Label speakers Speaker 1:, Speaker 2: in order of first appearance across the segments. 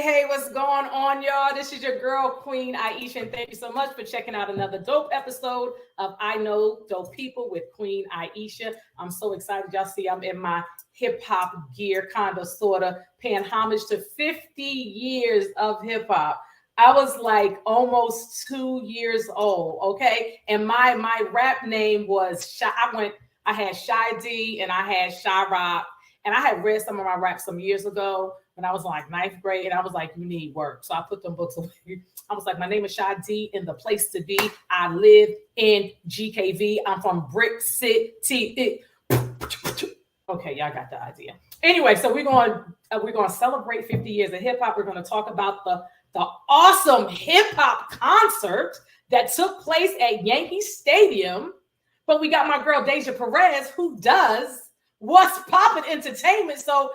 Speaker 1: Hey, what's going on, y'all? This is your girl, Queen Aishah, and thank you so much for checking out another dope episode of I Know Dope People with Queen Aishah. I'm so excited. Y'all see I'm in my hip-hop gear, kind of, sort of, paying homage to 50 years of hip-hop. I was like almost 2 years old, okay? And my rap name was Shy. I had Shy D and I had Shy Rock, and I had read some of my raps some years ago when I was in like ninth grade, and I was like, you need work. So I put them books away. I was like, my name is Shy D, and the place to be. I live in GKV. I'm from Brick City. Okay, y'all got the idea. Anyway, so we're going to celebrate 50 years of hip hop. We're going to talk about the awesome hip hop concert that took place at Yankee Stadium. But we got my girl Déja Perez, who does What's Poppin' Entertainment. So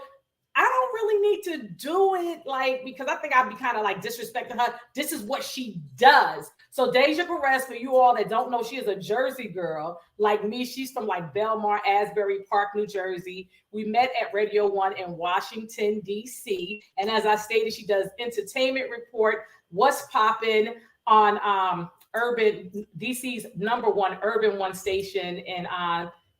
Speaker 1: I don't really need to do it because I think I'd be kind of like disrespecting her. This is what she does. So Déja Perez, for you all that don't know, she is a Jersey girl like me. She's from like Belmar, Asbury Park, New Jersey. We met at Radio 1 in Washington, D.C. And as I stated, she does Entertainment Report, What's Poppin' on DC's #1 Urban One station in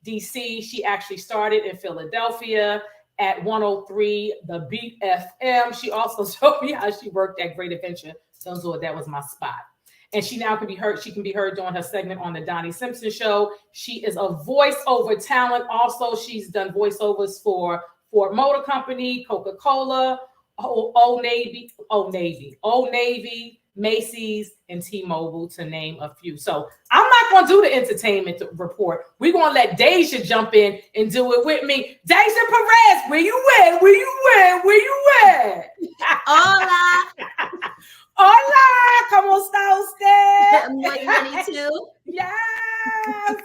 Speaker 1: DC. She actually started in Philadelphia at 103 The Beat FM. She also showed me how she worked at Great Adventure. So that was my spot. And she now can be heard. She can be heard doing her segment on the Donnie Simpson Show. She is a voiceover talent. Also, she's done voiceovers for Ford Motor Company, Coca Cola, Old Navy, Macy's, and T-Mobile, to name a few. So I'm not going to do the entertainment report. We're going to let Déja jump in and do it with me. Déja Perez, where you at? Where you at?
Speaker 2: Hola.
Speaker 1: Hola, ¿cómo está usted?
Speaker 2: Muy bonito.
Speaker 1: Yes.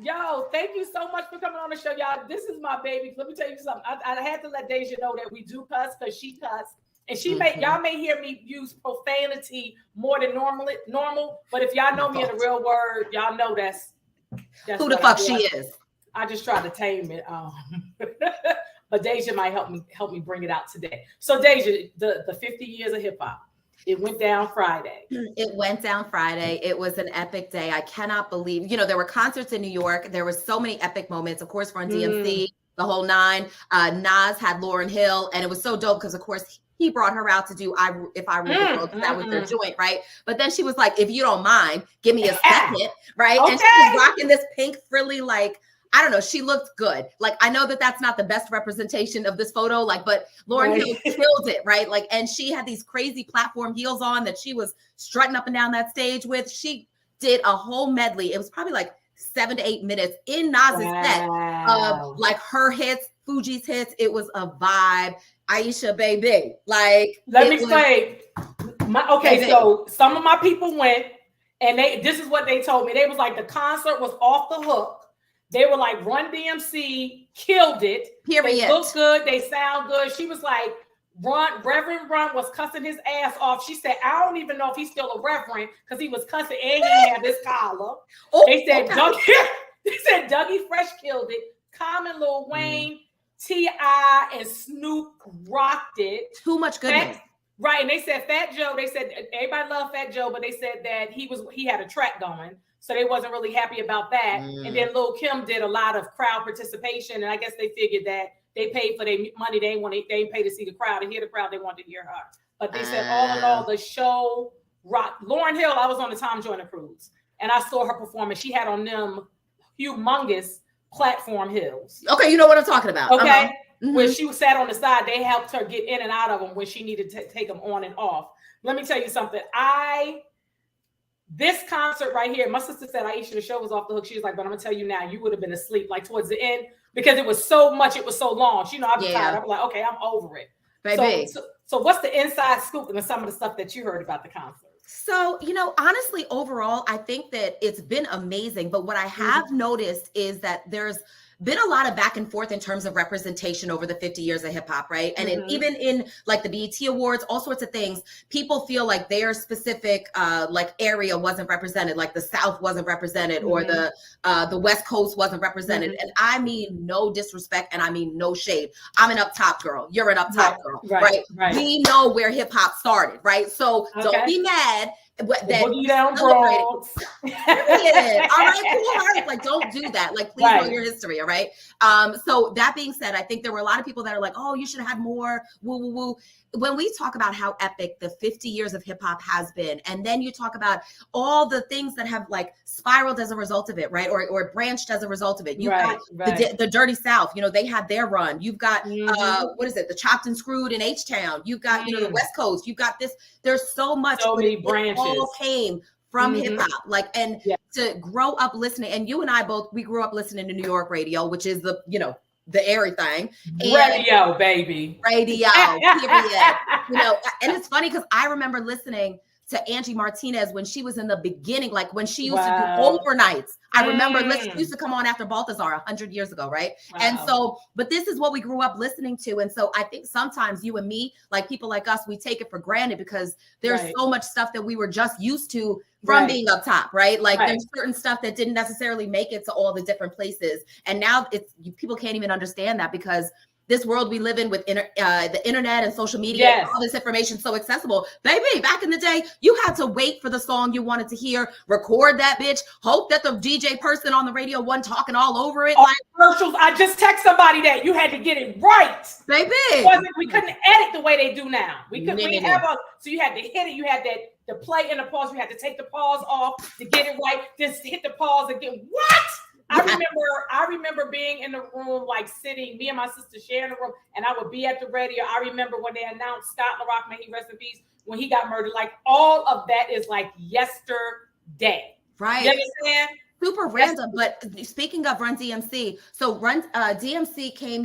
Speaker 1: Yo, thank you so much for coming on the show, y'all. This is my baby. Let me tell you something. I had to let Déja know that we do cuss because she cuss. And y'all may hear me use profanity more than normal, but if y'all know me in the real word, y'all know that's
Speaker 2: who the fuck she is.
Speaker 1: I just try to tame it. But Déja might help me bring it out today. So Déja, the 50 years of hip hop, it went down Friday.
Speaker 2: It went down Friday. It was an epic day. I cannot believe, there were concerts in New York. There were so many epic moments, of course, Run DMC, the whole nine. Nas had Lauryn Hill, and it was so dope because, of course, he brought her out to do If I Rule the World, because that was their joint, right? But then she was like, if you don't mind, give me a second, right? Okay. And she was rocking this pink frilly, I don't know, she looked good. I know that that's not the best representation of this photo, but Lauryn Hill killed it, right? And she had these crazy platform heels on that she was strutting up and down that stage with. She did a whole medley. It was probably 7 to 8 minutes in Nas's set of her hits, Fuji's hits. It was a vibe. Aisha, baby.
Speaker 1: Let me say, so some of my people went, and this is what they told me. They was like, the concert was off the hook. They were like, Run DMC killed it.
Speaker 2: Period.
Speaker 1: They look good. They sound good. She was like, Reverend Run was cussing his ass off. She said, I don't even know if he's still a reverend because he was cussing and he didn't have his collar. They said, Dougie Fresh killed it. Common, Lil Wayne, T.I. and Snoop rocked it.
Speaker 2: Too much goodness.
Speaker 1: Right, and they said Fat Joe. They said everybody loved Fat Joe, but they said that he had a track going, so they wasn't really happy about that. And then Lil' Kim did a lot of crowd participation, and I guess they figured that they paid for their money. They ain't pay to see the crowd and hear the crowd. They wanted to hear her. But they said all in all, the show rocked. Lauryn Hill, I was on the Tom Joyner cruise, and I saw her performance. She had on them humongous platform heels.
Speaker 2: Okay, you know what I'm talking about.
Speaker 1: Okay. When she sat on the side, they helped her get in and out of them when she needed to take them on and off. Let me tell you something. This concert right here, my sister said, Aisha, the show was off the hook. She was like, but I'm gonna tell you now, you would have been asleep like towards the end because it was so much, it was so long. You know, I was tired. I was like, okay, I'm over it. Baby. So what's the inside scoop and some of the stuff that you heard about the concert?
Speaker 2: So, honestly, overall, I think that it's been amazing. But what I have noticed is that there's been a lot of back and forth in terms of representation over the 50 years of hip hop, right? And even in like the BET Awards, all sorts of things, people feel like their specific area wasn't represented, like the South wasn't represented or the West Coast wasn't represented. And I mean no disrespect and I mean no shade. I'm an up top girl. You're an up top girl, right? We know where hip hop started, right? So don't be mad.
Speaker 1: Boogie down, bro.
Speaker 2: All right, cool heart. Like, don't do that. Like, please know your history. All right. So that being said, I think there were a lot of people that are like, oh, you should have had more. Woo, woo, woo. When we talk about how epic the 50 years of hip hop has been, and then you talk about all the things that have like spiraled as a result of it, right? Or branched as a result of it. You've got the Dirty South, they had their run. You've got, what is it? The Chopped and Screwed in H-Town. You've got, the West Coast. You've got this. There's so much.
Speaker 1: So many branches.
Speaker 2: All came from hip hop, to grow up listening. And you and I both, we grew up listening to New York radio, which is the everything.
Speaker 1: Radio, baby.
Speaker 2: Radio, period. And it's funny because I remember listening to Angie Martinez when she was in the beginning, like when she used to do overnights. I remember used to come on after Balthazar 100 years ago, right? And so, but this is what we grew up listening to. And so I think sometimes you and me, like people like us, we take it for granted because there's so much stuff that we were just used to from being up top, right? Like there's certain stuff that didn't necessarily make it to all the different places. And now people can't even understand that because this world we live in with the internet and social media, and all this information so accessible. Baby, back in the day, you had to wait for the song you wanted to hear, record that bitch, hope that the DJ person on the radio wasn't talking all over it.
Speaker 1: Like commercials, I just text somebody that you had to get it right.
Speaker 2: Baby.
Speaker 1: We couldn't edit the way they do now. So you had to hit it, you had the play and the pause, you had to take the pause off to get it right, just hit the pause again. What? I remember being in the room, like sitting, me and my sister sharing the room, and I would be at the radio. I remember when they announced Scott LaRock, may he rest in peace, when he got murdered. Like all of that is like yesterday.
Speaker 2: Right.
Speaker 1: You understand?
Speaker 2: Super random. But speaking of Run DMC, so DMC came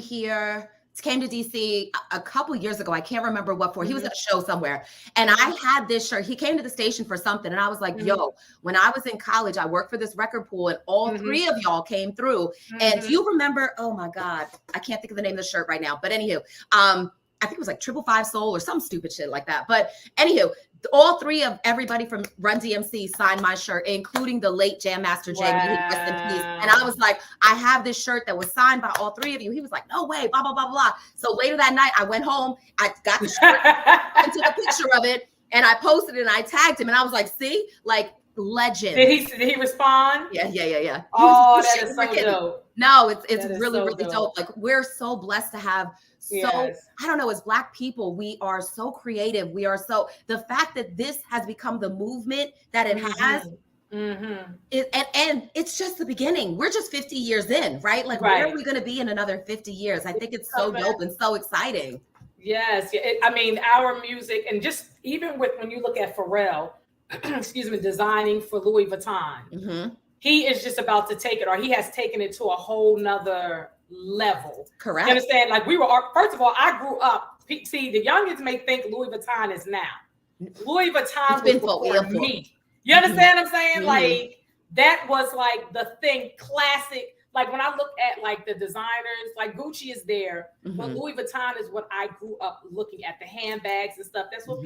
Speaker 2: to DC a couple years ago. I can't remember what for. He was at a show somewhere. And I had this shirt. He came to the station for something. And I was like, yo, when I was in college, I worked for this record pool and all three of y'all came through. And do you remember, oh my God, I can't think of the name of the shirt right now. But anywho, I think it was like 555 Soul or some stupid shit like that. But anywho, all three of everybody from Run DMC signed my shirt, including the late Jam Master Jay. Rest in peace. And I was like, I have this shirt that was signed by all three of you. He was like, no way, blah, blah, blah, blah. So later that night, I went home, I got the shirt, and took a picture of it, and I posted it, and I tagged him, and I was like, see, like, legend.
Speaker 1: Did he respond?
Speaker 2: Yeah.
Speaker 1: Oh, that is so dope.
Speaker 2: No, it's really, really dope. Like, we're so blessed to have I don't know, as Black people, we are so creative. We are so, the fact that this has become the movement that it has, and it's just the beginning. We're just 50 years in, right? Like, where are we going to be in another 50 years? I think it's so dope and so exciting.
Speaker 1: Yes. I mean, our music, and just even with, when you look at Pharrell, designing for Louis Vuitton, he is just about to take it, or he has taken it to a whole nother level.
Speaker 2: Correct.
Speaker 1: You understand? Like, first of all, I grew up, see, the youngest may think Louis Vuitton is now. Louis Vuitton was before me. You understand what I'm saying? Like, that was like the thing, classic. Like, when I look at like the designers, like Gucci is there, but Louis Vuitton is what I grew up looking at, the handbags and stuff. That's what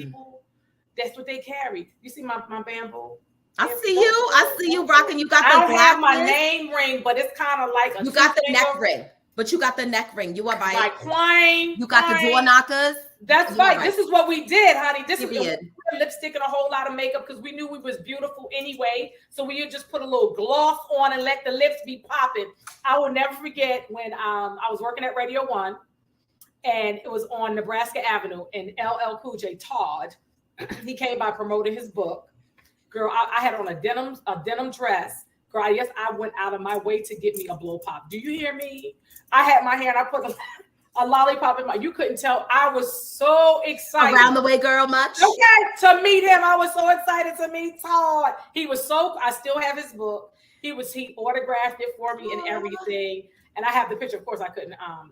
Speaker 1: that's what they carry. You see my bamboo?
Speaker 2: I see you rocking. You got the
Speaker 1: I don't have my name ring, but it's kind of like
Speaker 2: you got the neck ring. But you got the neck ring. You are right.
Speaker 1: Like Queen.
Speaker 2: You got the door knockers.
Speaker 1: That's right. This is what we did, honey. This
Speaker 2: Period.
Speaker 1: is lipstick and a whole lot of makeup because we knew we was beautiful anyway. So we would just put a little gloss on and let the lips be popping. I will never forget when I was working at Radio 1 and it was on Nebraska Avenue and LL Cool J Todd. He came by promoting his book. Girl, I had on a denim dress. Girl, yes, I went out of my way to get me a blow pop. Do you hear me? I had my hair and I put a lollipop in my. You couldn't tell. I was so excited.
Speaker 2: Around the way, girl, much?
Speaker 1: Okay, to meet him. I was so excited to meet Todd. He was so. I still have his book. He autographed it for me and everything. And I have the picture. Of course, I couldn't find.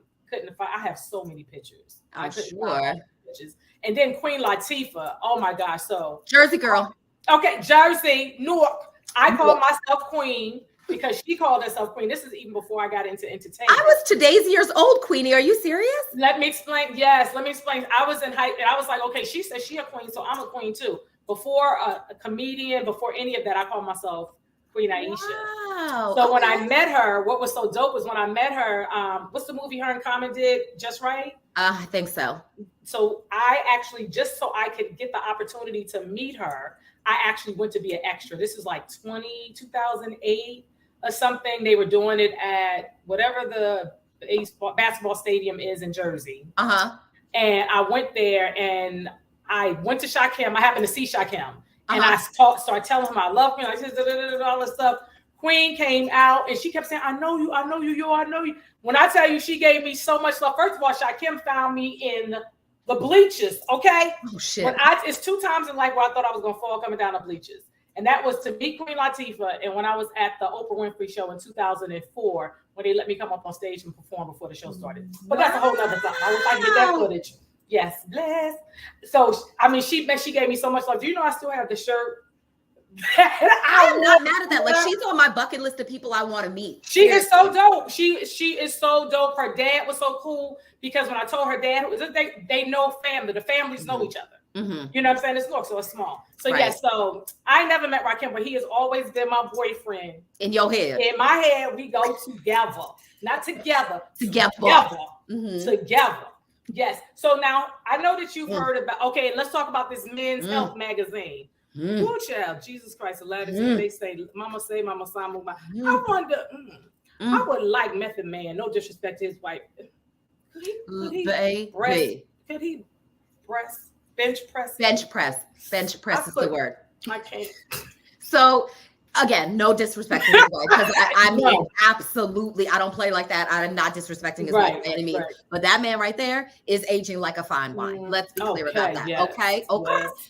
Speaker 1: I have so many pictures. I couldn't find pictures. And then Queen Latifah. Oh my gosh. So
Speaker 2: Jersey girl.
Speaker 1: Okay, Jersey, Newark. I call myself Queen because she called herself Queen. This is even before I got into entertainment.
Speaker 2: I was today's years old, Queenie. Are you serious?
Speaker 1: Let me explain. Yes, let me explain. I was in high, and I was like, okay, she said she a queen, so I'm a queen too. Before a comedian, before any of that, I call myself Queen Aishah.
Speaker 2: Wow.
Speaker 1: So when I met her, what was so dope was when I met her, what's the movie her and Common did, Just Right?
Speaker 2: I think so.
Speaker 1: So I actually, just so I could get the opportunity to meet her, I actually went to be an extra. This is like 2008 or something. They were doing it at whatever the basketball stadium is in Jersey.
Speaker 2: Uh-huh.
Speaker 1: And I went there and I went to Shakim. I happened to see Shakim. And I started telling him I love Queen. I said, all this stuff. Queen came out and she kept saying, I know you. When I tell you, she gave me so much love. First of all, Shakim found me in the bleachers, okay?
Speaker 2: Oh, shit.
Speaker 1: It's 2 times in life where I thought I was going to fall coming down the bleachers. And that was to meet Queen Latifah. And when I was at the Oprah Winfrey Show in 2004, when they let me come up on stage and perform before the show started. But that's a whole nother thing. I wish I could get that footage. Yes, bless. So, I mean, she gave me so much love. Do you know I still have the shirt?
Speaker 2: I'm not mad at that. Like, she's on my bucket list of people I want to meet.
Speaker 1: She is so dope. She is so dope. Her dad was so cool because when I told her dad, they know family. The families know each other. Mm-hmm. You know what I'm saying? It's Newark, so it's small. So yes, so I never met Rakim, but he has always been my boyfriend.
Speaker 2: In your head.
Speaker 1: In my head, we go together. Not together.
Speaker 2: Together.
Speaker 1: Mm-hmm. Together. Yes. So now I know that you've heard about, okay, let's talk about this men's health magazine. Oh, child, Jesus Christ, they say, Mama say, Mama Samu. I wonder, I would like Method Man, no disrespect to his wife. Could he bench press? Bench press is the word. I can't.
Speaker 2: So, again, no disrespect to his wife, because I mean, absolutely, I don't play like that. I'm not disrespecting his wife by any means. Right. But that man right there is aging like a fine wine. Let's be clear about that. Yes. Okay.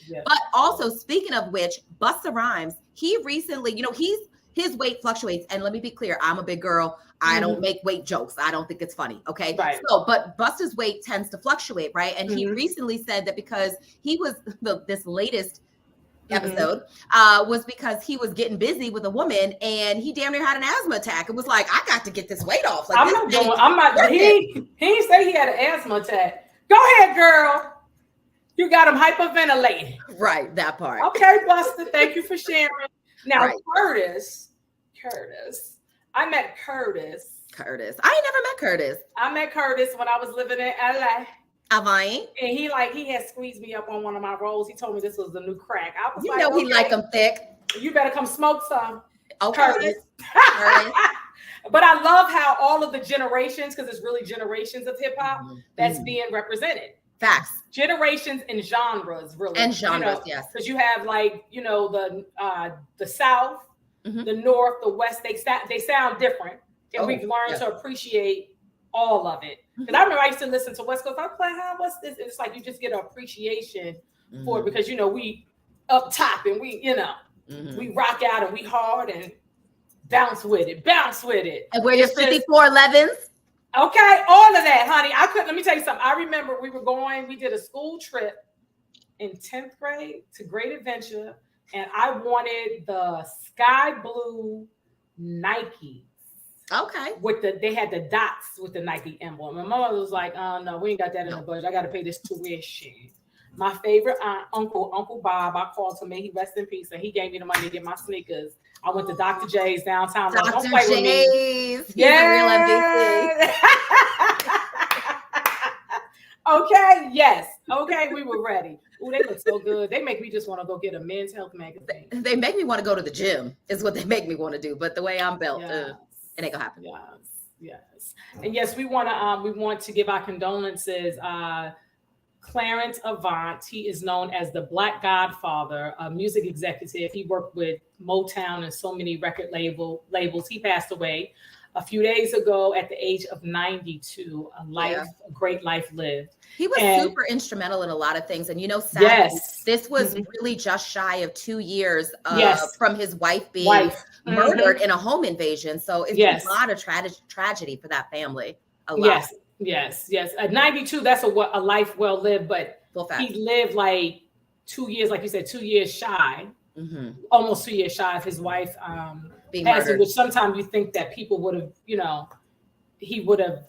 Speaker 2: Yes. But also, speaking of which, Busta Rhymes, he recently, his weight fluctuates. And let me be clear, I'm a big girl. I don't make weight jokes. I don't think it's funny. Okay. Right. So, but Busta's weight tends to fluctuate, right? And he recently said that because he was this latest episode was because he was getting busy with a woman and he damn near had an asthma attack. It was like, I got to get this weight off. Like,
Speaker 1: he didn't say he had an asthma attack. Go ahead, girl. You got him hyperventilating.
Speaker 2: Right, that part.
Speaker 1: Okay, Buster, thank you for sharing. Now, Curtis. I met Curtis.
Speaker 2: I ain't never met Curtis.
Speaker 1: I met Curtis when I was living in LA.
Speaker 2: And
Speaker 1: he had squeezed me up on one of my rolls. He told me this was the new crack. I was
Speaker 2: he like them thick.
Speaker 1: You better come smoke some.
Speaker 2: Okay.
Speaker 1: Curtis. But I love how all of the generations, because it's really generations of hip hop that's being represented.
Speaker 2: Facts.
Speaker 1: Generations and genres, really.
Speaker 2: And genres, yes.
Speaker 1: Because you have the South, the North, the West. They sound different, and we've learned to appreciate all of it. Because I remember I used to listen to West Coast. I was like, what's this? And it's like you just get an appreciation for it because we up top and we rock out and we hard and bounce with it.
Speaker 2: And wear your 5411s.
Speaker 1: Okay, all of that, honey. Let me tell you something. I remember we did a school trip in 10th grade to Great Adventure, and I wanted the sky blue Nike.
Speaker 2: Okay.
Speaker 1: They had the dots with the Nike emblem. My mama was like, oh no, we ain't got that in the budget. I got to pay this tuition. My favorite aunt, Uncle Bob, I called him, may he rest in peace, and he gave me the money to get my sneakers. I went to Dr. J's downtown.
Speaker 2: Dr.
Speaker 1: Don't play with me.
Speaker 2: He's a real MVP.
Speaker 1: Okay, yes. Okay, we were ready. Ooh, they look so good. They make me just want to go get a men's health magazine.
Speaker 2: They make me want to go to the gym, is what they make me want to do. But the way I'm built, it ain't gonna happen.
Speaker 1: Yes. And yes, we want to give our condolences. Clarence Avant, he is known as the Black Godfather, a music executive. He worked with Motown and so many record labels. He passed away a few days ago at the age of 92. A great life lived.
Speaker 2: He was super instrumental in a lot of things. And sadly, this was really just shy of 2 years from his wife being murdered in a home invasion. So it's a lot of tragedy for that family. A lot.
Speaker 1: Yes. At 92, that's a life well lived, but he lived like 2 years, like you said, 2 years shy, almost 2 years shy of his wife passing, which sometimes you think that people would have, he would have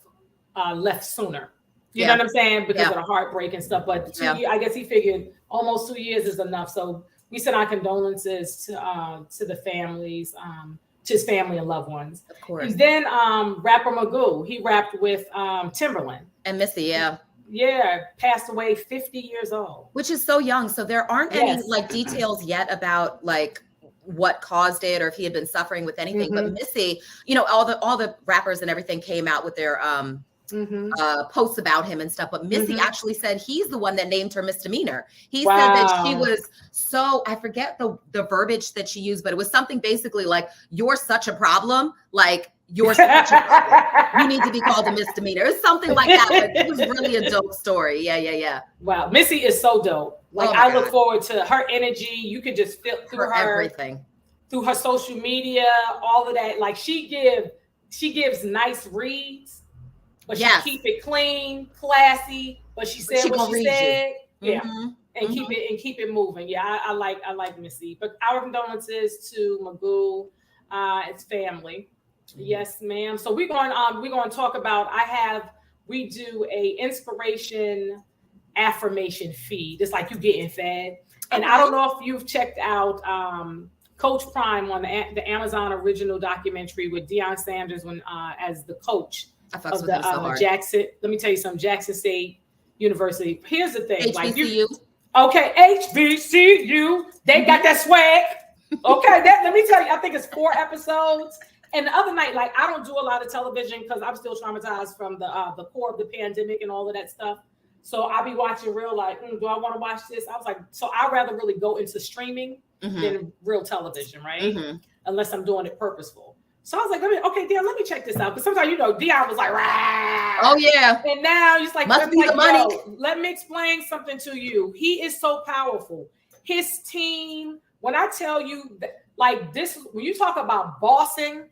Speaker 1: left sooner. You know what I'm saying? Because of the heartbreak and stuff. But 2 years, I guess he figured almost 2 years is enough. So we send our condolences to the families, to his family and loved ones.
Speaker 2: Of course.
Speaker 1: And then rapper Magoo, he rapped with Timberland.
Speaker 2: And Missy,
Speaker 1: passed away 50 years old.
Speaker 2: Which is so young. So there aren't any details yet about what caused it or if he had been suffering with anything. But Missy, all the rappers and everything came out with their posts about him and stuff. But Missy actually said he's the one that named her misdemeanor. He said that she was I forget the verbiage that she used, but it was something basically like, you're such a problem. Like, you're such a problem. You need to be called a misdemeanor. It's something like that. But it was really a dope story. Yeah.
Speaker 1: Wow. Missy is so dope. Like, I look forward to her energy. You could just feel through her
Speaker 2: everything.
Speaker 1: Through her social media, all of that. Like, she gives nice reads, but she keep it clean, classy, but she said what she said. And keep it moving. I like Missy. But our condolences to Magoo, its family. Yes, ma'am. So we're going to talk about, we do a inspiration affirmation feed. It's like you getting fed. And I don't know if you've checked out Coach Prime on the Amazon original documentary with Deion Sanders as the coach of the Jackson. Let me tell you something, Jackson State University. Here's the thing.
Speaker 2: HBCU.
Speaker 1: HBCU. They got that swag. Okay, let me tell you, I think it's 4 episodes. And the other night, I don't do a lot of television because I'm still traumatized from the core of the pandemic and all of that stuff. So I'll be watching real do I want to watch this? I was like, so I'd rather really go into streaming than real television, right? Unless I'm doing it purposeful. So I was like, Deion, let me check this out. Because sometimes, Deion was like, rah.
Speaker 2: Oh, yeah.
Speaker 1: And now he's like,
Speaker 2: must be the money.
Speaker 1: Let me explain something to you. He is so powerful. His team, when I tell you that, this, when you talk about bossing,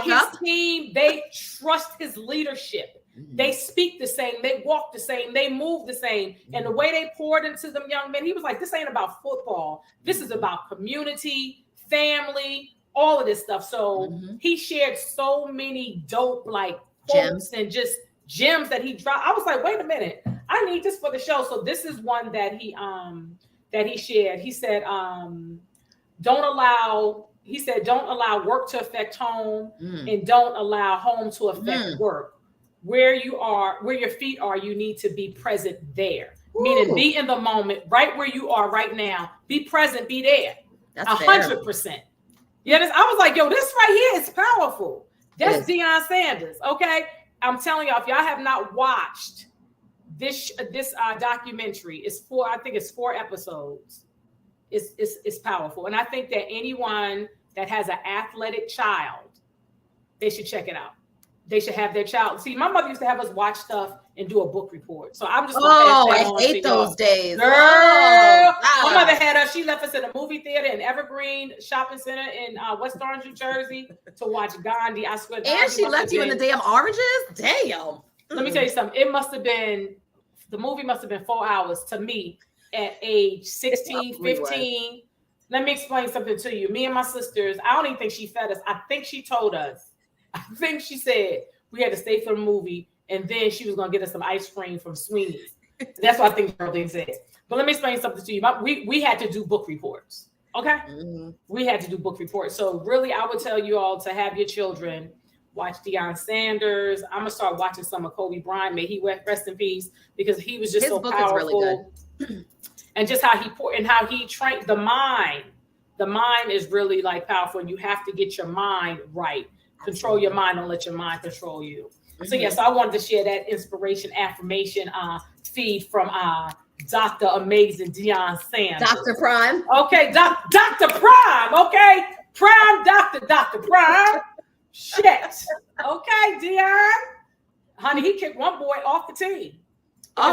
Speaker 1: his team, they trust his leadership. They speak the same, they walk the same, they move the same. And the way they poured into them young men, he was like, this ain't about football. This is about community, family, all of this stuff. So he shared so many dope quotes and just gems that he dropped. I was like, wait a minute, I need this for the show. So this is one that he shared. He said, don't allow work to affect home, and don't allow home to affect work. Where your feet are, you need to be present there. Ooh. Meaning be in the moment, right where you are right now. Be present, be there. 100%. Yeah, I was like, yo, this right here is powerful. That's Deion Sanders. Okay. I'm telling y'all, if y'all have not watched this documentary, I think it's 4 episodes. It's powerful. And I think that anyone that has an athletic child, they should check it out. They should have their child. See, my mother used to have us watch stuff and do a book report. So I'm just
Speaker 2: I hate those days.
Speaker 1: Girl, my mother had us. She left us in a movie theater in Evergreen Shopping Center in West Orange, New Jersey, to watch Gandhi. I swear.
Speaker 2: And she left you in the damn oranges. Damn.
Speaker 1: Let me tell you something. The movie must have been 4 hours to me at age 16, 15. Let me explain something to you. Me and my sisters, I don't even think she fed us. I think she told us. I think she said we had to stay for the movie, and then she was going to get us some ice cream from Sweeney's. That's what I think Geraldine said. But let me explain something to you. We had to do book reports. Okay. We had to do book reports. So really, I would tell you all to have your children watch Deion Sanders. I'm gonna start watching some of Kobe Bryant. May he rest in peace, because he was just
Speaker 2: His
Speaker 1: so
Speaker 2: book
Speaker 1: powerful.
Speaker 2: is really good.
Speaker 1: And just how he trained the mind. The mind is really like powerful, and you have to get your mind right. Control your mind. Don't let your mind control you. So yes, I wanted to share that inspiration affirmation feed from Dr. Amazing Deion Sanders.
Speaker 2: Dr. Prime.
Speaker 1: Okay, Dr. Prime. Okay, Prime Dr. Prime. Shit. Okay, Deion. Honey, he kicked one boy off the team.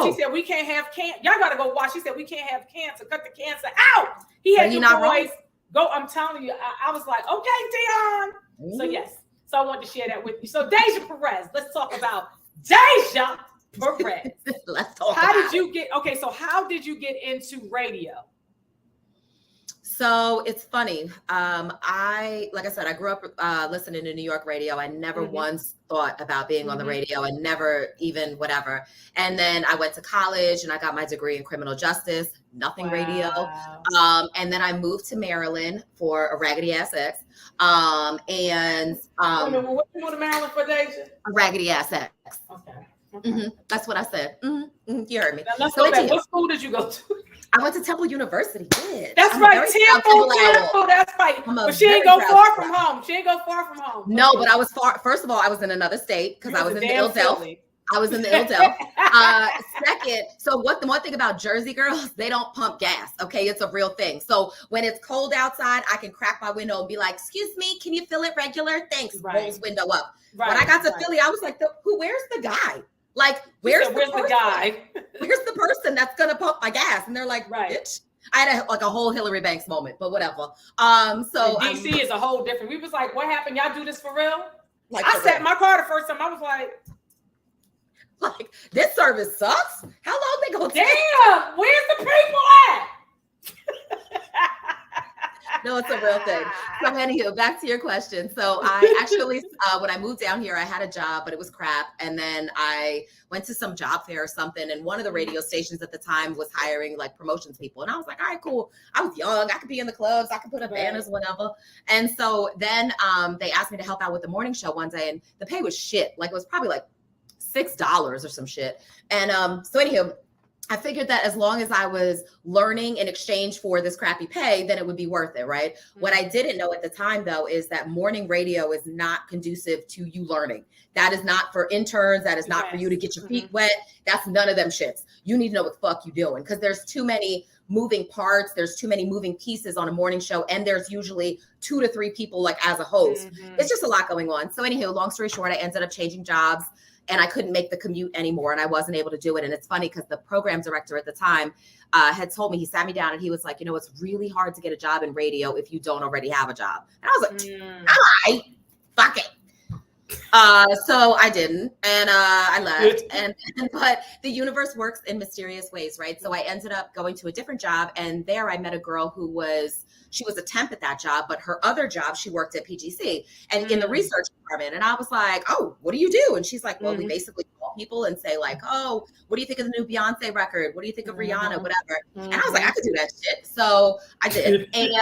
Speaker 1: She said we can't have cancer. Y'all gotta go watch. She said we can't have cancer. Cut the cancer out. He had you boys go. I'm telling you, I was like, okay, Deion. So yes. So I wanted to share that with you. So Déja Perez, let's talk about Déja Perez.
Speaker 2: Let's talk.
Speaker 1: How did you get into radio?
Speaker 2: So it's funny. Like I said, I grew up listening to New York radio. I never once thought about being on the radio, and never even whatever. And then I went to college and I got my degree in criminal justice, nothing radio. And then I moved to Maryland for a raggedy ass ex.
Speaker 1: What you go to Maryland for, Déja?
Speaker 2: A raggedy ass ex.
Speaker 1: Okay.
Speaker 2: That's what I said. You heard me.
Speaker 1: Now let's go back. What school did you go to?
Speaker 2: I went to Temple University.
Speaker 1: That's right, Temple. That's right. But she ain't go far from home.
Speaker 2: No, but I was far. First of all, I was in another state because I was in the Ill-Delph. I was in the Ill-Delph. Second, so the one thing about Jersey girls, they don't pump gas. Okay, it's a real thing. So when it's cold outside, I can crack my window and be like, "Excuse me, can you fill it regular? Thanks." Rolls window up. When I got to Philly, I was like, "Where's the guy? Like, where's the guy? Where's the person that's gonna pump my gas?" And they're like, "Bitch." I had a whole Hillary Banks moment, but whatever. So
Speaker 1: DC is a whole different. We was like, "What happened? Y'all do this for real?" Like, I sat in my car the first time. I was like,
Speaker 2: this service sucks. How long they gonna
Speaker 1: take? Damn, where's the people at?
Speaker 2: No, it's a real thing. So anywho, back to your question. So I actually, when I moved down here, I had a job, but it was crap. And then I went to some job fair or something. And one of the radio stations at the time was hiring like promotions people. And I was like, all right, cool. I was young. I could be in the clubs. I could put up banners, whatever. And so then they asked me to help out with the morning show one day. And the pay was shit. Like it was probably like $6 or some shit. And so anywho, I figured that as long as I was learning in exchange for this crappy pay, then it would be worth it, right? What I didn't know at the time, though, is that morning radio is not conducive to you learning. That is not for interns. That is not for you to get your feet wet. That's none of them shits. You need to know what the fuck you're doing, because there's too many moving parts. There's too many moving pieces on a morning show. And there's usually 2 to 3 people like as a host. It's just a lot going on. So anywho, long story short, I ended up changing jobs. And I couldn't make the commute anymore, and I wasn't able to do it. And it's funny because the program director at the time had told me, he sat me down and he was like, you know, it's really hard to get a job in radio if you don't already have a job. And I was like, all right, fuck it. So I didn't, and I left. But the universe works in mysterious ways, right? So I ended up going to a different job, and there I met a girl who was a temp at that job, but her other job, she worked at PGC and in the research department. And I was like, oh, what do you do? And she's like, well, we basically call people and say like, oh, what do you think of the new Beyonce record? What do you think of Rihanna? Whatever. And I was like, I could do that shit. So I did. And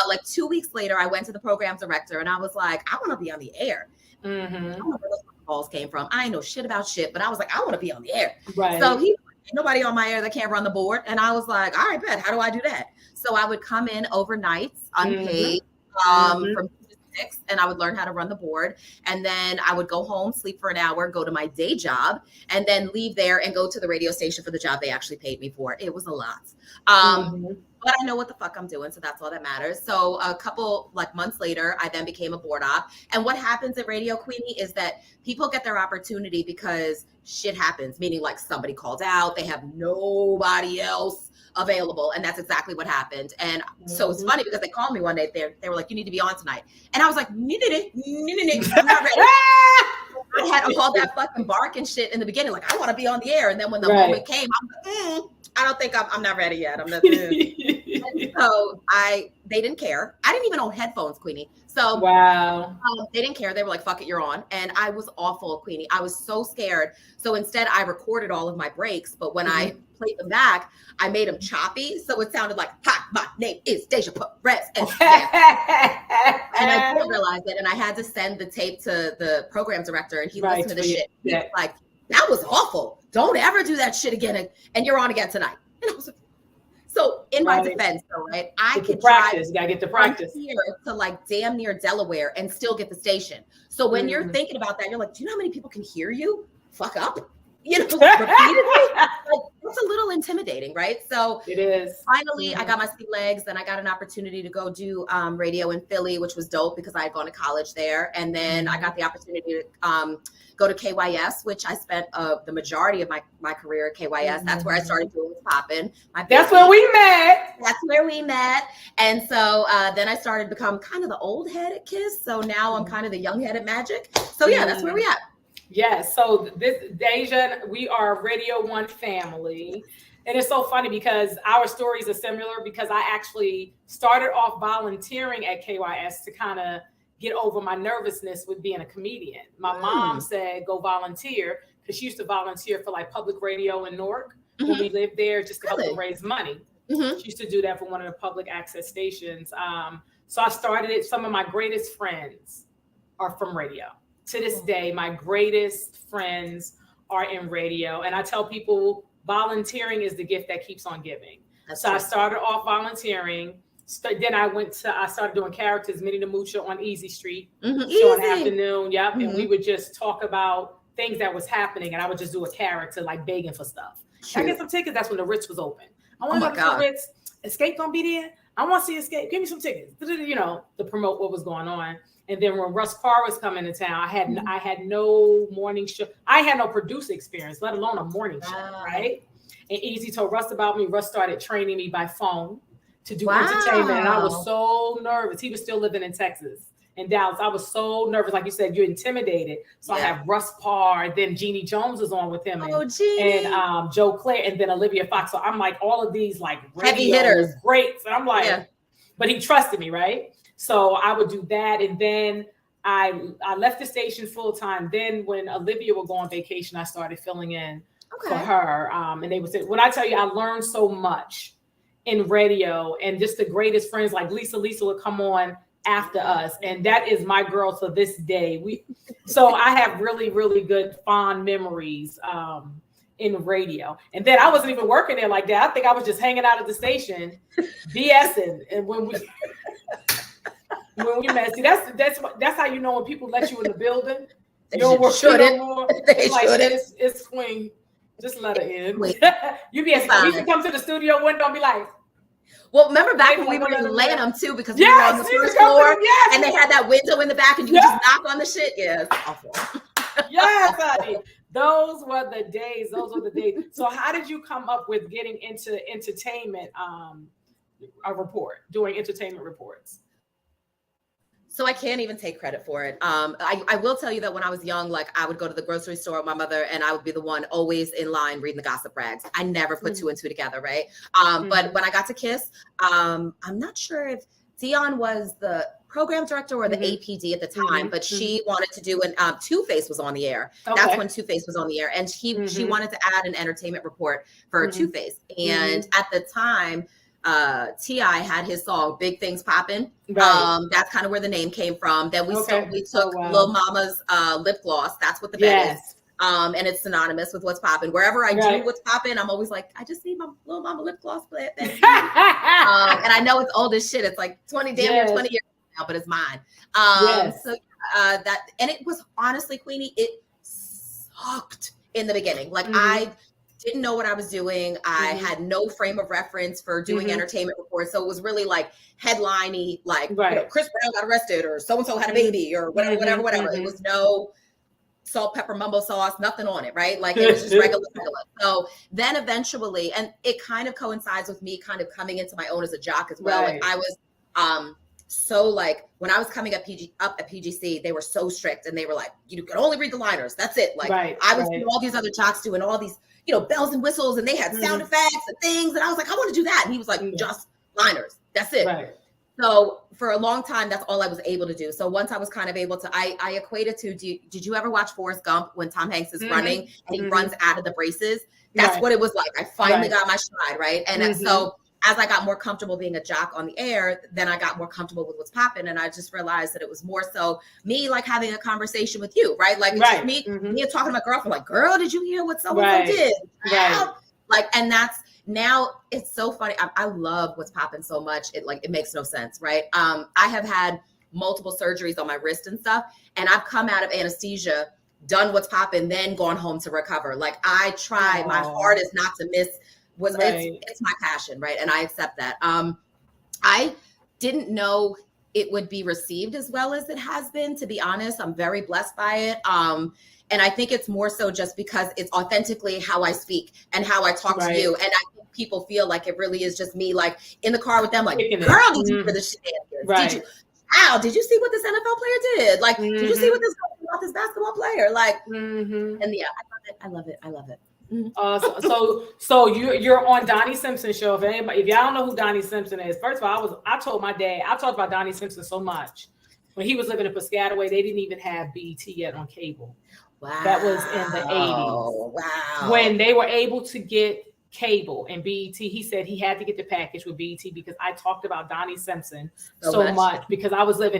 Speaker 2: like 2 weeks later, I went to the program director and I was like, I want to be on the air. I don't know where those calls came from. I ain't know shit about shit, but I was like, I want to be on the air. Right. So he, nobody on my air that can't run the board. And I was like, all right, bet. How do I do that? So I would come in overnights, unpaid, from 2 to 6, and I would learn how to run the board. And then I would go home, sleep for an hour, go to my day job, and then leave there and go to the radio station for the job they actually paid me for. It was a lot. But I know what the fuck I'm doing, so that's all that matters. So a couple months later, I then became a board op. And what happens at Radio Queenie is that people get their opportunity because shit happens, meaning like somebody called out, they have nobody else available. And that's exactly what happened. And so it's funny because they called me one day, they were like, you need to be on tonight. And I was like, I'm not ready. I had all that fucking bark and shit in the beginning, like I want to be on the air. And then when the moment came, I'm like, I don't think I'm not ready yet. I'm not. So they didn't care. I didn't even own headphones, Queenie. So they didn't care. They were like, fuck it, you're on. And I was awful, Queenie. I was so scared. So instead I recorded all of my breaks. But when I played them back, I made them choppy. So it sounded like, hi, my name is Déja Perez. And I didn't realize it. And I had to send the tape to the program director, and he listened to the shit. He was like, that was awful. Don't ever do that shit again. And you're on again tonight. And I was like, so in my defense, though, right? I could
Speaker 1: practice. You gotta get the practice
Speaker 2: here to like damn near Delaware and still get the station. So when you're thinking about that, you're like, do you know how many people can hear you fuck up? You know, repeatedly. Like, it's a little intimidating, right? So
Speaker 1: it is.
Speaker 2: Finally, I got my sea legs, and I got an opportunity to go do radio in Philly, which was dope because I had gone to college there. And then I got the opportunity to go to KYS, which I spent the majority of my career at KYS. That's where I started doing Poppin.
Speaker 1: That's where we met.
Speaker 2: That's where we met. And so then I started to become kind of the old head at KISS. So now I'm kind of the young head at Majic. So yeah, that's where we at.
Speaker 1: Yes. So this DEJA, we are Radio One family. And it's so funny because our stories are similar because I actually started off volunteering at KYS to kind of get over my nervousness with being a comedian. My mom said, go volunteer, because she used to volunteer for like public radio in Newark when we lived there just to help them raise money. She used to do that for one of the public access stations. So I started it. Some of my greatest friends are from radio. To this day, my greatest friends are in radio. And I tell people volunteering is the gift that keeps on giving. I started off volunteering. Then I started doing characters, Minnie the Moocher on Easy Street, show in the afternoon. Yep. And we would just talk about things that was happening. And I would just do a character like begging for stuff. I get some tickets. That's when the Ritz was open. I want to go to the Ritz. Escape gonna be there. I want to see Escape. Give me some tickets. You know, to promote what was going on. And then when Russ Parr was coming to town, I had no morning show. I had no producer experience, let alone a morning show, right? And Easy told Russ about me. Russ started training me by phone to do entertainment. And I was so nervous. He was still living in Texas, in Dallas. I was so nervous. Like you said, you're intimidated. So I have Russ Parr. Then Jeannie Jones was on with him. And Joe Claire. And then Olivia Fox. So I'm like, all of these like
Speaker 2: heavy hitters.
Speaker 1: Greats. And I'm like, but he trusted me, right? So I would do that. And then I left the station full time. Then when Olivia would go on vacation, I started filling in for her. And they would say, when I tell you, I learned so much in radio, and just the greatest friends like Lisa would come on after us. And that is my girl to this day. So I have really, really good fond memories in radio. And then I wasn't even working there like that. I think I was just hanging out at the station, BSing. And when we met, see, that's how you know when people let you in the building. You don't work no more.
Speaker 2: They
Speaker 1: like,
Speaker 2: shouldn't.
Speaker 1: It's Queen. Just let her in. You used to come to the studio window and be like,
Speaker 2: well, remember back when we were in Lanham too, because we were on the first floor and they had that window in the back and you just knock on the shit. Yeah, it's awful.
Speaker 1: Yes, honey. Those were the days. So how did you come up with getting into entertainment doing entertainment reports?
Speaker 2: So I can't even take credit for it. I will tell you that when I was young, like I would go to the grocery store with my mother and I would be the one always in line reading the gossip rags. I never put two and two together, right? But when I got to KISS, I'm not sure if Dion was the program director or the APD at the time, but she wanted to do Two-Face was on the air. That's when Two-Face was on the air. And she wanted to add an entertainment report for Two-Face. And at the time, T.I. had his song Big Things Poppin'. That's kind of where the name came from. Then we took Lil Mama's lip gloss. That's what the bet is. And it's synonymous with what's poppin'. Wherever I do what's poppin', I'm always like, I just need my Lil Mama lip gloss. And I know it's old as shit. It's like 20 years now, but it's mine. So that, and it was honestly, Queenie, it sucked in the beginning. Like I didn't know what I was doing. I had no frame of reference for doing entertainment reports. So it was really like headliney, like you know, Chris Brown got arrested or so-and-so had a baby or whatever. It was no salt, pepper, mumbo sauce, nothing on it, right? Like it was just regular. So then eventually, and it kind of coincides with me kind of coming into my own as a jock as well. Like I was, so like when I was coming up at PGC, they were so strict and they were like, you could only read the liners. That's it. Like I was seeing all these other jocks doing all these, you know, bells and whistles and they had sound effects and things. And I was like, I want to do that. And he was like, just liners. That's it. So for a long time, that's all I was able to do. So once I was kind of able to, I equated to, did you ever watch Forrest Gump when Tom Hanks is running and he runs out of the braces? That's what it was like. I finally got my stride, right? And so as I got more comfortable being a jock on the air, then I got more comfortable with what's popping. And I just realized that it was more so me like having a conversation with you, right? Like it's just me talking to my girlfriend, like, girl, did you hear what so-and-so did? Like, and that's, now it's so funny. I love what's popping so much. It makes no sense, right? I have had multiple surgeries on my wrist and stuff, and I've come out of anesthesia, done what's popping, then gone home to recover. Like I try my hardest not to miss. It's my passion, right? And I accept that. I didn't know it would be received as well as it has been. To be honest, I'm very blessed by it. And I think it's more so just because it's authentically how I speak and how I talk to you. And I think people feel like it really is just me, like in the car with them, like, girl, did you hear the shenanigans? Did you see what this NFL player did? Like, did you see what this basketball player? Like, and yeah, I love it.
Speaker 1: So you're on Donnie Simpson Show. If y'all don't know who Donnie Simpson is, first of all, I told my dad, I talked about Donnie Simpson so much. When he was living in Piscataway, they didn't even have BET yet on cable.
Speaker 2: Wow.
Speaker 1: That was in the 80s.
Speaker 2: Wow.
Speaker 1: When they were able to get cable and BET, he said he had to get the package with BET because I talked about Donnie Simpson so much because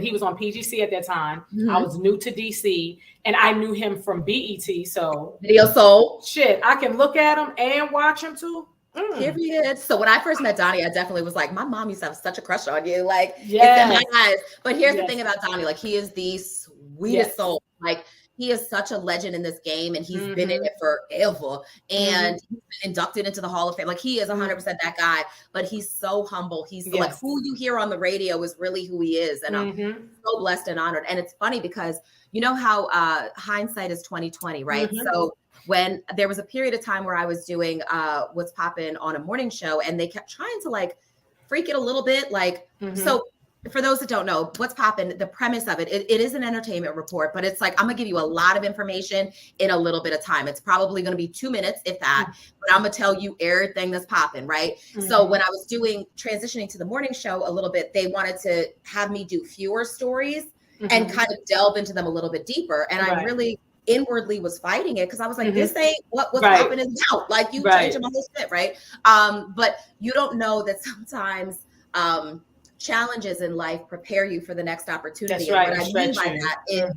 Speaker 1: he was on PGC at that time. I was new to DC and I knew him from BET. So
Speaker 2: Video Soul.
Speaker 1: Shit, I can look at him and watch him too.
Speaker 2: Period. So when I first met Donnie, I definitely was like, my mom used to have such a crush on you. Like, it's in my eyes. But here's the thing about Donnie, like he is the sweetest soul. Like he is such a legend in this game and he's been in it forever. And he's been inducted into the Hall of Fame. Like he is 100% that guy, but he's so humble. He's like who you hear on the radio is really who he is. And I'm so blessed and honored. And it's funny because you know how hindsight is 20/20, right? So when there was a period of time where I was doing What's Poppin' on a morning show and they kept trying to like freak it a little bit. Like, so for those that don't know, What's Poppin', the premise of it is an entertainment report, but it's like, I'm gonna give you a lot of information in a little bit of time. It's probably gonna be 2 minutes, if that, but I'm gonna tell you everything that's popping, right? So when I was transitioning to the morning show a little bit, they wanted to have me do fewer stories and kind of delve into them a little bit deeper. And I really inwardly was fighting it because I was like, this ain't what's popping is out. Like you changing my whole shit, right? But you don't know that sometimes challenges in life prepare you for the next opportunity. And what I mean by that is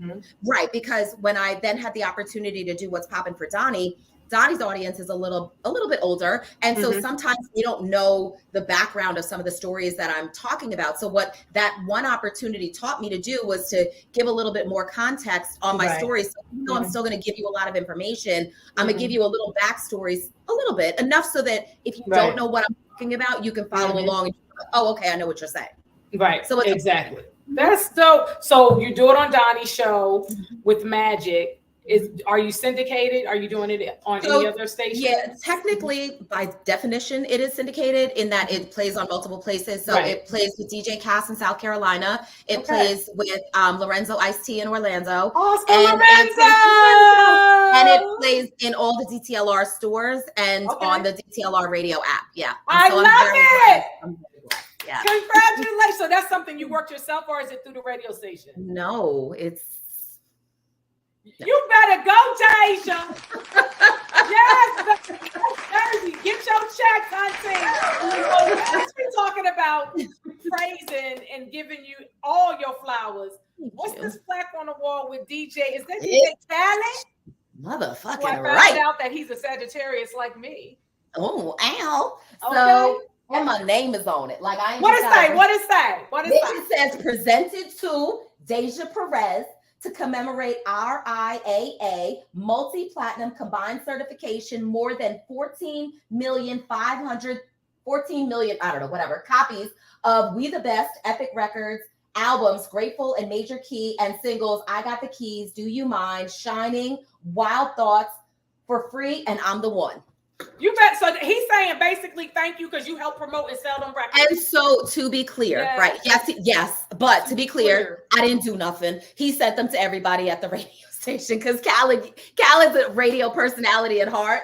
Speaker 2: because when I then had the opportunity to do What's Poppin' for Donnie's audience is a little bit older. And so sometimes they don't know the background of some of the stories that I'm talking about. So what that one opportunity taught me to do was to give a little bit more context on my stories. So even though I'm still going to give you a lot of information, I'm going to give you a little backstories, a little bit, enough so that if you don't know what I'm talking about, you can follow along and oh, okay, I know what you're saying.
Speaker 1: Right. So exactly. That's dope. So you do it on Donnie's show with Majic. Are you syndicated? Are you doing it on any other station? Yeah,
Speaker 2: technically, by definition, it is syndicated in that it plays on multiple places. So it plays with DJ Cass in South Carolina. It plays with Lorenzo Ice-T in Orlando.
Speaker 1: Awesome,
Speaker 2: and it plays in all the DTLR stores and on the DTLR radio app. Yeah.
Speaker 1: I love it.
Speaker 2: Yeah.
Speaker 1: Congratulations. So that's something you worked yourself or is it through the radio station?
Speaker 2: No, it's
Speaker 1: You better go, Deja. Yes, Jersey, get your checks, auntie. Let's be talking about praising and giving you all your flowers. What's this plaque on the wall with DJ? Is that DJ Khaled?
Speaker 2: Motherfucking
Speaker 1: I found out that he's a Sagittarius like me.
Speaker 2: Oh, ow.
Speaker 1: Okay.
Speaker 2: So, and my name is on it. Like
Speaker 1: What is that?
Speaker 2: It says presented to Déja Perez to commemorate RIAA multi-platinum combined certification, more than 14 million, I don't know, whatever, copies of We the Best, Epic Records, albums, Grateful and Major Key, and singles, I Got the Keys, Do You Mind, Shining, Wild Thoughts, for free, and I'm the One.
Speaker 1: You bet. So he's saying basically thank you because you help promote and sell them records.
Speaker 2: And so to be clear, right? Yes. But to be clear, I didn't do nothing. He sent them to everybody at the radio station because Khaled's a radio personality at heart.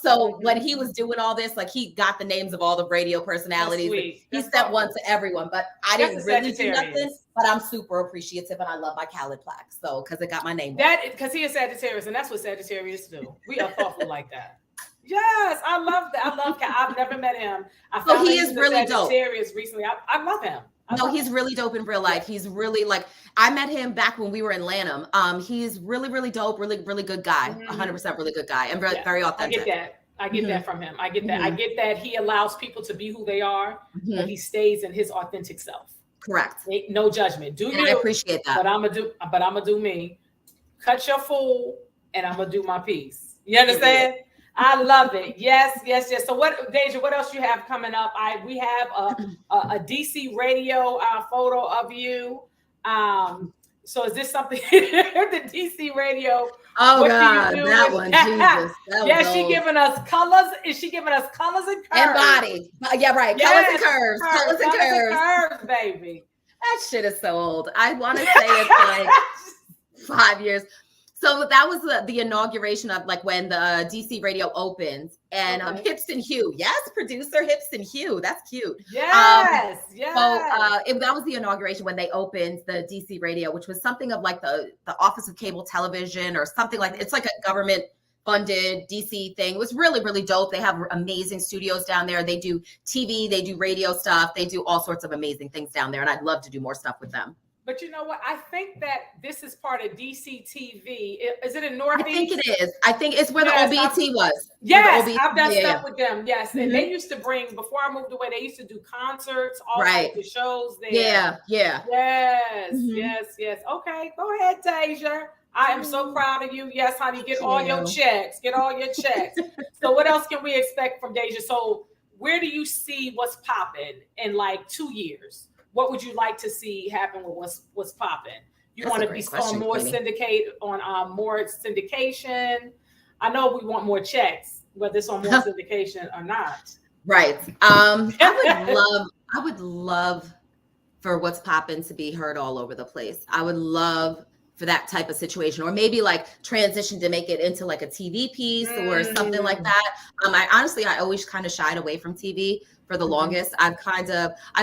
Speaker 2: So when he was doing all this, like he got the names of all the radio personalities. He sent one to everyone, but I didn't really do nothing. But I'm super appreciative, and I love my Khaled plaque. So because it got my name.
Speaker 1: Because he is Sagittarius, and that's what Sagittarius do. We are thoughtful like that. Yes, I love that. I've never met him.
Speaker 2: So he is really dope.
Speaker 1: Recently, I love him.
Speaker 2: He's really dope in real life. He's really like, I met him back when we were in Lanham. He's really, really dope, really, really good guy. 100% really good guy, and very authentic.
Speaker 1: I get that from him. I get that. I get that he allows people to be who they are, but he stays in his authentic self.
Speaker 2: Correct.
Speaker 1: No judgment. I
Speaker 2: appreciate that.
Speaker 1: But I'm gonna do me. Cut your fool, and I'm gonna do my piece. You understand? I love it. Yes. So what, Deja, what else you have coming up? We have a DC radio photo of you. So is this something the DC radio?
Speaker 2: Oh God, that one, Jesus. That
Speaker 1: she giving us colors. Is she giving us colors and curves?
Speaker 2: And body. Yeah, right. Colors and curves. Colors and
Speaker 1: curves, baby.
Speaker 2: That shit is so old. I want to say it's like 5 years. So that was the inauguration of like when the DC radio opens, and Hips and Hugh. Yes, producer Hips and Hugh. That's cute.
Speaker 1: Yes.
Speaker 2: So that was the inauguration when they opened the DC radio, which was something of like the Office of Cable Television or something like that. It's like a government funded DC thing. It was really, really dope. They have amazing studios down there. They do TV, they do radio stuff. They do all sorts of amazing things down there. And I'd love to do more stuff with them.
Speaker 1: But you know what? I think that this is part of DC TV. Is it in Northeast?
Speaker 2: I think it is. I think it's where the OBT was.
Speaker 1: Yes, I've done stuff with them. Yes, and they used to bring, before I moved away, they used to do concerts, all the shows there.
Speaker 2: Yeah.
Speaker 1: Yes. Okay, go ahead, Deja. I am so proud of you. Yes, honey, get all your checks. So what else can we expect from Deja? So where do you see what's popping in like 2 years? What would you like to see happen with what's popping? You want to be on more more syndication. I know we want more checks, whether it's on more syndication or not.
Speaker 2: Right. I would love for what's popping to be heard all over the place. I would love for that type of situation, or maybe like transition to make it into like a TV piece or something like that. I always kind of shied away from TV for the longest. I've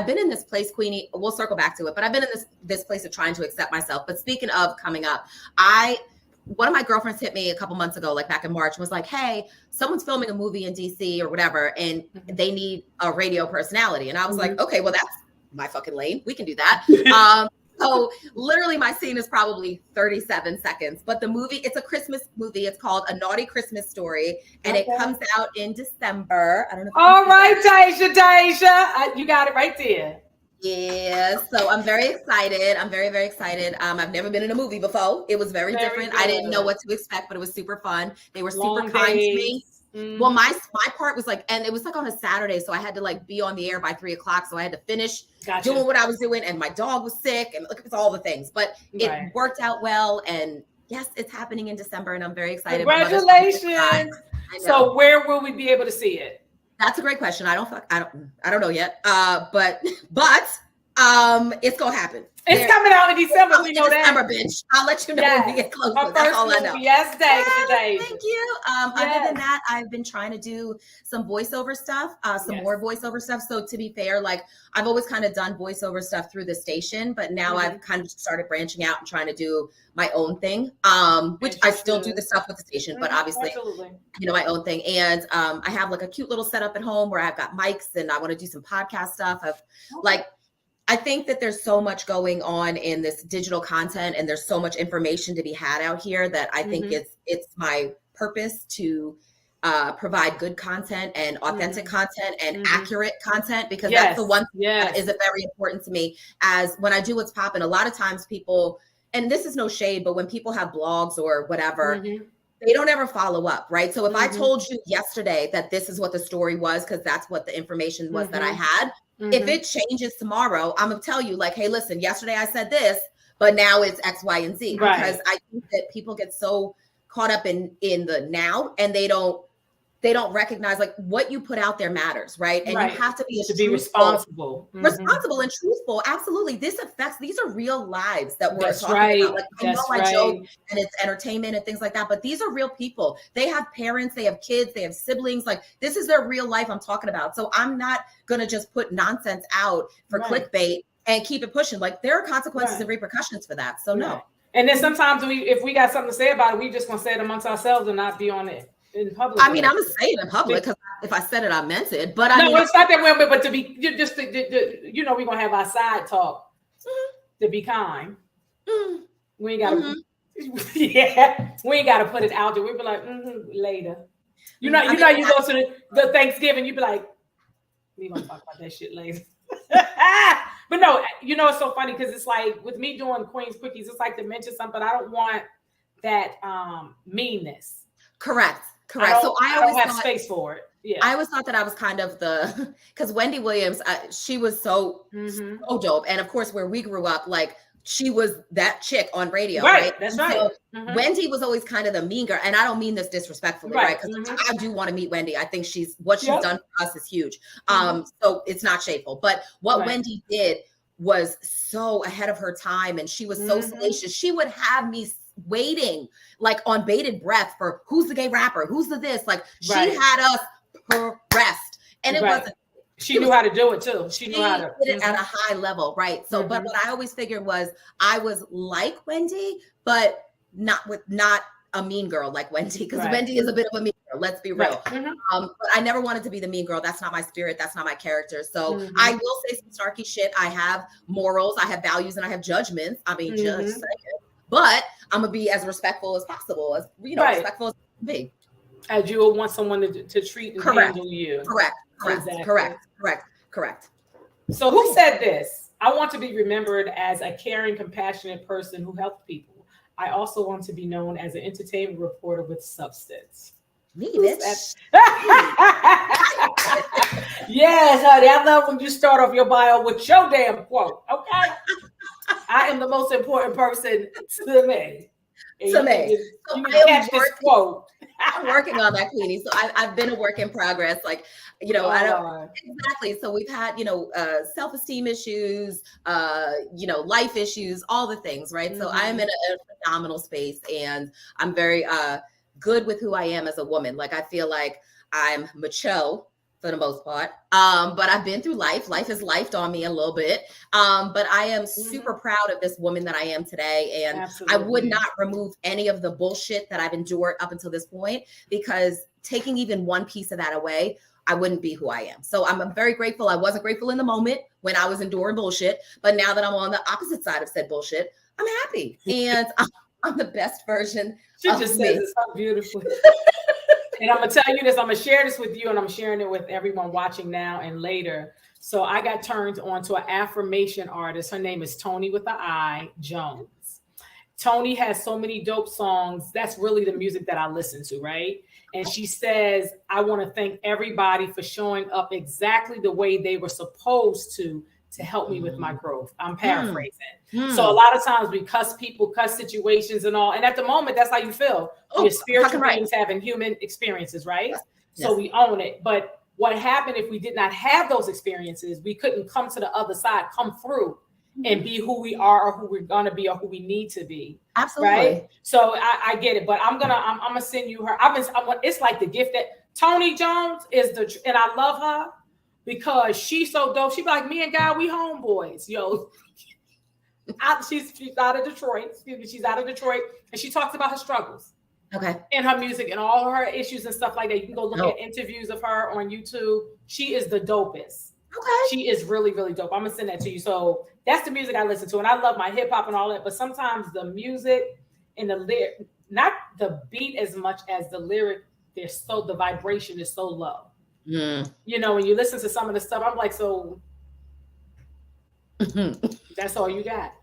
Speaker 2: been in this place, Queenie, we'll circle back to it, but I've been in this place of trying to accept myself. But speaking of coming up, one of my girlfriends hit me a couple months ago, like back in March, was like, hey, someone's filming a movie in DC or whatever, and they need a radio personality. And I was like, okay, well, that's my fucking lane. We can do that. So literally my scene is probably 37 seconds, but the movie, it's a Christmas movie. It's called A Naughty Christmas Story, and it comes out in December. I don't know.
Speaker 1: All right, Deja. You got it right there.
Speaker 2: Yeah. So I'm very excited. I'm very, very excited. I've never been in a movie before. It was very different. Good. I didn't know what to expect, but it was super fun. They were super kind to me. Well, my part was like, and it was like on a Saturday, so I had to like be on the air by 3:00. So I had to finish doing what I was doing, and my dog was sick, and look, it's all the things. But it worked out well, and yes, it's happening in December, and I'm very excited.
Speaker 1: Congratulations! So where will we be able to see it?
Speaker 2: That's a great question. I don't know yet. But it's gonna happen.
Speaker 1: It's coming out in December. We know
Speaker 2: December, bitch. I'll let you know when we get closer. That's all I know.
Speaker 1: Yes, Deja.
Speaker 2: Thank you. Other than that, I've been trying to do some voiceover stuff, more voiceover stuff. So to be fair, like I've always kind of done voiceover stuff through the station, but now I've kind of started branching out and trying to do my own thing, which I still do the stuff with the station, but obviously, my own thing. And I have like a cute little setup at home where I've got mics, and I want to do some podcast stuff. I think that there's so much going on in this digital content, and there's so much information to be had out here that I think it's my purpose to provide good content and authentic content and accurate content, because that's the one thing that is very important to me. As when I do what's popping, a lot of times people, and this is no shade, but when people have blogs or whatever, they don't ever follow up, right? So if I told you yesterday that this is what the story was, because that's what the information was that I had, if it changes tomorrow, I'm gonna tell you like, hey, listen, yesterday I said this, but now it's X, Y, and Z. Because I think that people get so caught up in the now, and they don't they don't recognize like what you put out there matters, right? And you have to be
Speaker 1: responsible.
Speaker 2: Responsible and truthful. Absolutely. These are real lives that we're talking about. Like, I know I joke and it's entertainment and things like that, but these are real people. They have parents, they have kids, they have siblings. Like, this is their real life I'm talking about. So I'm not gonna just put nonsense out for clickbait and keep it pushing. Like, there are consequences and repercussions for that. So no.
Speaker 1: And then sometimes if we got something to say about it, we just gonna say it amongst ourselves and not be on it in public.
Speaker 2: I mean, I'm gonna say it in public because if I said it, I meant it. But
Speaker 1: it's not that way. But to be just, we're gonna have our side talk to be kind. We ain't gotta, we ain't gotta put it out there. We be like later. You go to the Thanksgiving, you be like, we gonna talk about that shit later. But no, it's so funny because it's like with me doing Queen's Quickies, it's like to mention something. I don't want that meanness.
Speaker 2: Correct. So I always have space for it. Yeah. I always thought that I was kind of because Wendy Williams, she was so dope. And of course, where we grew up, like she was that chick on radio. Right. That's right. So Wendy was always kind of the mean girl. And I don't mean this disrespectfully, right? Because I do want to meet Wendy. I think what she's done for us is huge. So it's not shameful. But what Wendy did was so ahead of her time. And she was so salacious. She would have me waiting like on bated breath for who's the gay rapper, who's the this, like she had us pressed, and it wasn't.
Speaker 1: She knew how to do it too. She knew how to
Speaker 2: did it at a high level, right? So, but what I always figured was I was like Wendy, but not a mean girl like Wendy, because Wendy is a bit of a mean girl. Let's be real. But I never wanted to be the mean girl. That's not my spirit. That's not my character. So I will say some snarky shit. I have morals, I have values, and I have judgments. I mean, but I'm gonna be as respectful as possible, as respectful as I can be.
Speaker 1: As you would want someone to treat and handle you.
Speaker 2: Correct.
Speaker 1: So who said this? I want to be remembered as a caring, compassionate person who helped people. I also want to be known as an entertainment reporter with substance.
Speaker 2: Me, bitch.
Speaker 1: Yes, honey. I love when you start off your bio with your damn quote. Okay. I am the most important person to me. You can catch this quote.
Speaker 2: I'm working on that, Queenie. So I've been a work in progress. Like, I don't exactly. So we've had, self-esteem issues, life issues, all the things, right? So I'm in a phenomenal space, and I'm very good with who I am as a woman. Like, I feel like I'm macho for the most part. But I've been through life. Life has lifed on me a little bit. But I am super proud of this woman that I am today. And I would not remove any of the bullshit that I've endured up until this point, because taking even one piece of that away, I wouldn't be who I am. So I'm very grateful. I wasn't grateful in the moment when I was enduring bullshit, but now that I'm on the opposite side of said bullshit, I'm happy. And I'm the best version of me. She just says it
Speaker 1: so beautifully. And I'm going to tell you this, I'm going to share this with you, and I'm sharing it with everyone watching now and later. So I got turned on to an affirmation artist. Her name is Tony with the I Jones. Tony has so many dope songs. That's really the music that I listen to, right? And she says, I want to thank everybody for showing up exactly the way they were supposed to help me with my growth. I'm paraphrasing. So a lot of times we cuss people, cuss situations and all. And at the moment, that's how you feel. You're spiritual beings having human experiences, right? Yes. So we own it. But what happened if we did not have those experiences? We couldn't come to the other side, come through and be who we are or who we're going to be or who we need to be.
Speaker 2: Absolutely.
Speaker 1: Right? So I get it. But I'm gonna send you her. It's like the gift that Tony Jones is and I love her, because she's so dope. She be like, me and God, we homeboys, yo. She's out of Detroit. She's out of Detroit, and she talks about her struggles.
Speaker 2: Okay.
Speaker 1: In her music and all her issues and stuff like that. You can go look at interviews of her on YouTube. She is the dopest.
Speaker 2: Okay.
Speaker 1: She is really, really dope. I'm gonna send that to you. So that's the music I listen to, and I love my hip hop and all that. But sometimes the music and the lyric, not the beat as much as the lyric, the vibration is so low. When you listen to some of the stuff, I'm like, so that's all you got.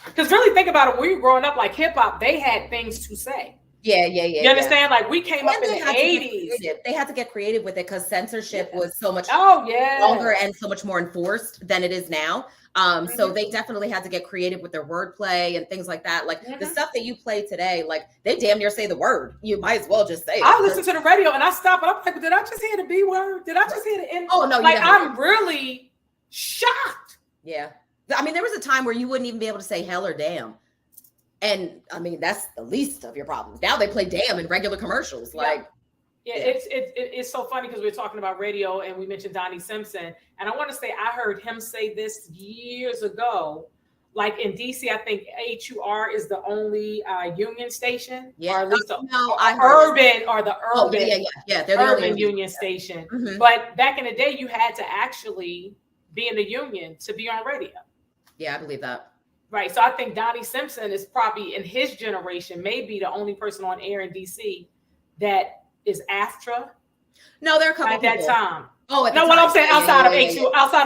Speaker 1: Because really think about it, when we were growing up, like hip hop, they had things to say.
Speaker 2: Yeah.
Speaker 1: You understand? Like we came up in the 80s.
Speaker 2: They had to get creative with it because censorship was so much
Speaker 1: longer
Speaker 2: and so much more enforced than it is now. So they definitely had to get creative with their wordplay and things like that. Like the stuff that you play today, like they damn near say the word. You might as well just say it.
Speaker 1: I listen to the radio and I stop and I'm like, did I just hear the B word? Did I just hear the N?
Speaker 2: Oh no,
Speaker 1: like I'm really shocked.
Speaker 2: Yeah. I mean, there was a time where you wouldn't even be able to say hell or damn. And I mean, that's the least of your problems. Now they play damn in regular commercials.
Speaker 1: It's so funny because we're talking about radio and we mentioned Donnie Simpson. And I want to say, I heard him say this years ago, like in DC, I think HUR is the only union station.
Speaker 2: Yeah.
Speaker 1: Or at least
Speaker 2: They're
Speaker 1: the urban union station. Mm-hmm. But back in the day, you had to actually be in the union to be on radio.
Speaker 2: Yeah, I believe that.
Speaker 1: Right. So I think Donnie Simpson is probably in his generation, maybe the only person on air in DC that is AFTRA.
Speaker 2: No, there are a couple
Speaker 1: at that time.
Speaker 2: Oh,
Speaker 1: no, what I'm saying outside of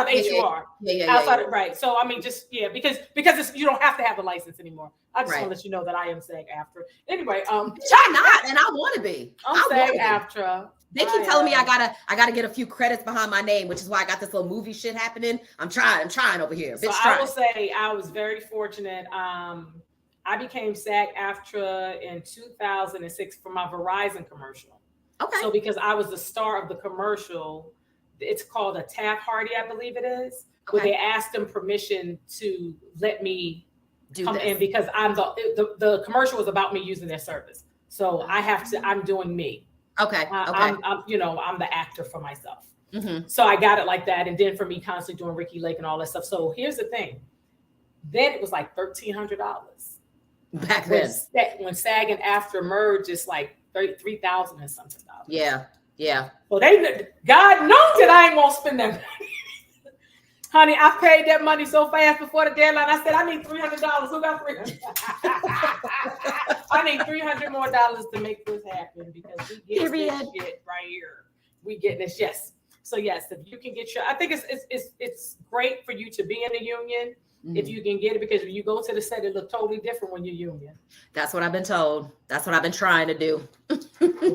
Speaker 1: HUR.
Speaker 2: Yeah.
Speaker 1: Right. So I mean, just because it's, you don't have to have a license anymore. I just want to let you know that I am SAG AFTRA. Anyway,
Speaker 2: I'm not, and I want to be.
Speaker 1: I'm SAG AFTRA.
Speaker 2: They keep telling me I gotta get a few credits behind my name, which is why I got this little movie shit happening. I'm trying over here.
Speaker 1: So I will say I was very fortunate. I became SAG AFTRA in 2006 for my Verizon commercial.
Speaker 2: Okay.
Speaker 1: So because I was the star of the commercial, it's called a Taft Hardy, I believe it is. Okay. Where they asked them permission to let me come in because I'm the commercial was about me using their service. So I'm doing me.
Speaker 2: Okay.
Speaker 1: I'm the actor for myself. Mm-hmm. So I got it like that. And then for me constantly doing Ricky Lake and all that stuff. So here's the thing. Then it was like $1,300.
Speaker 2: Back then.
Speaker 1: When SAG and AFTRA merged, it's like $33,000 and something.
Speaker 2: Yeah.
Speaker 1: Well, God knows that I ain't gonna spend that money. Honey, I paid that money so fast before the deadline. I said, I need $300. Who got $300? I need $300 more to make this happen because we get this shit right here. We get this, yes. So yes, if you can get I think it's great for you to be in a union. Mm-hmm. If you can get it, because when you go to the set, it looks totally different when you're union.
Speaker 2: That's what I've been told. That's what I've been trying to do.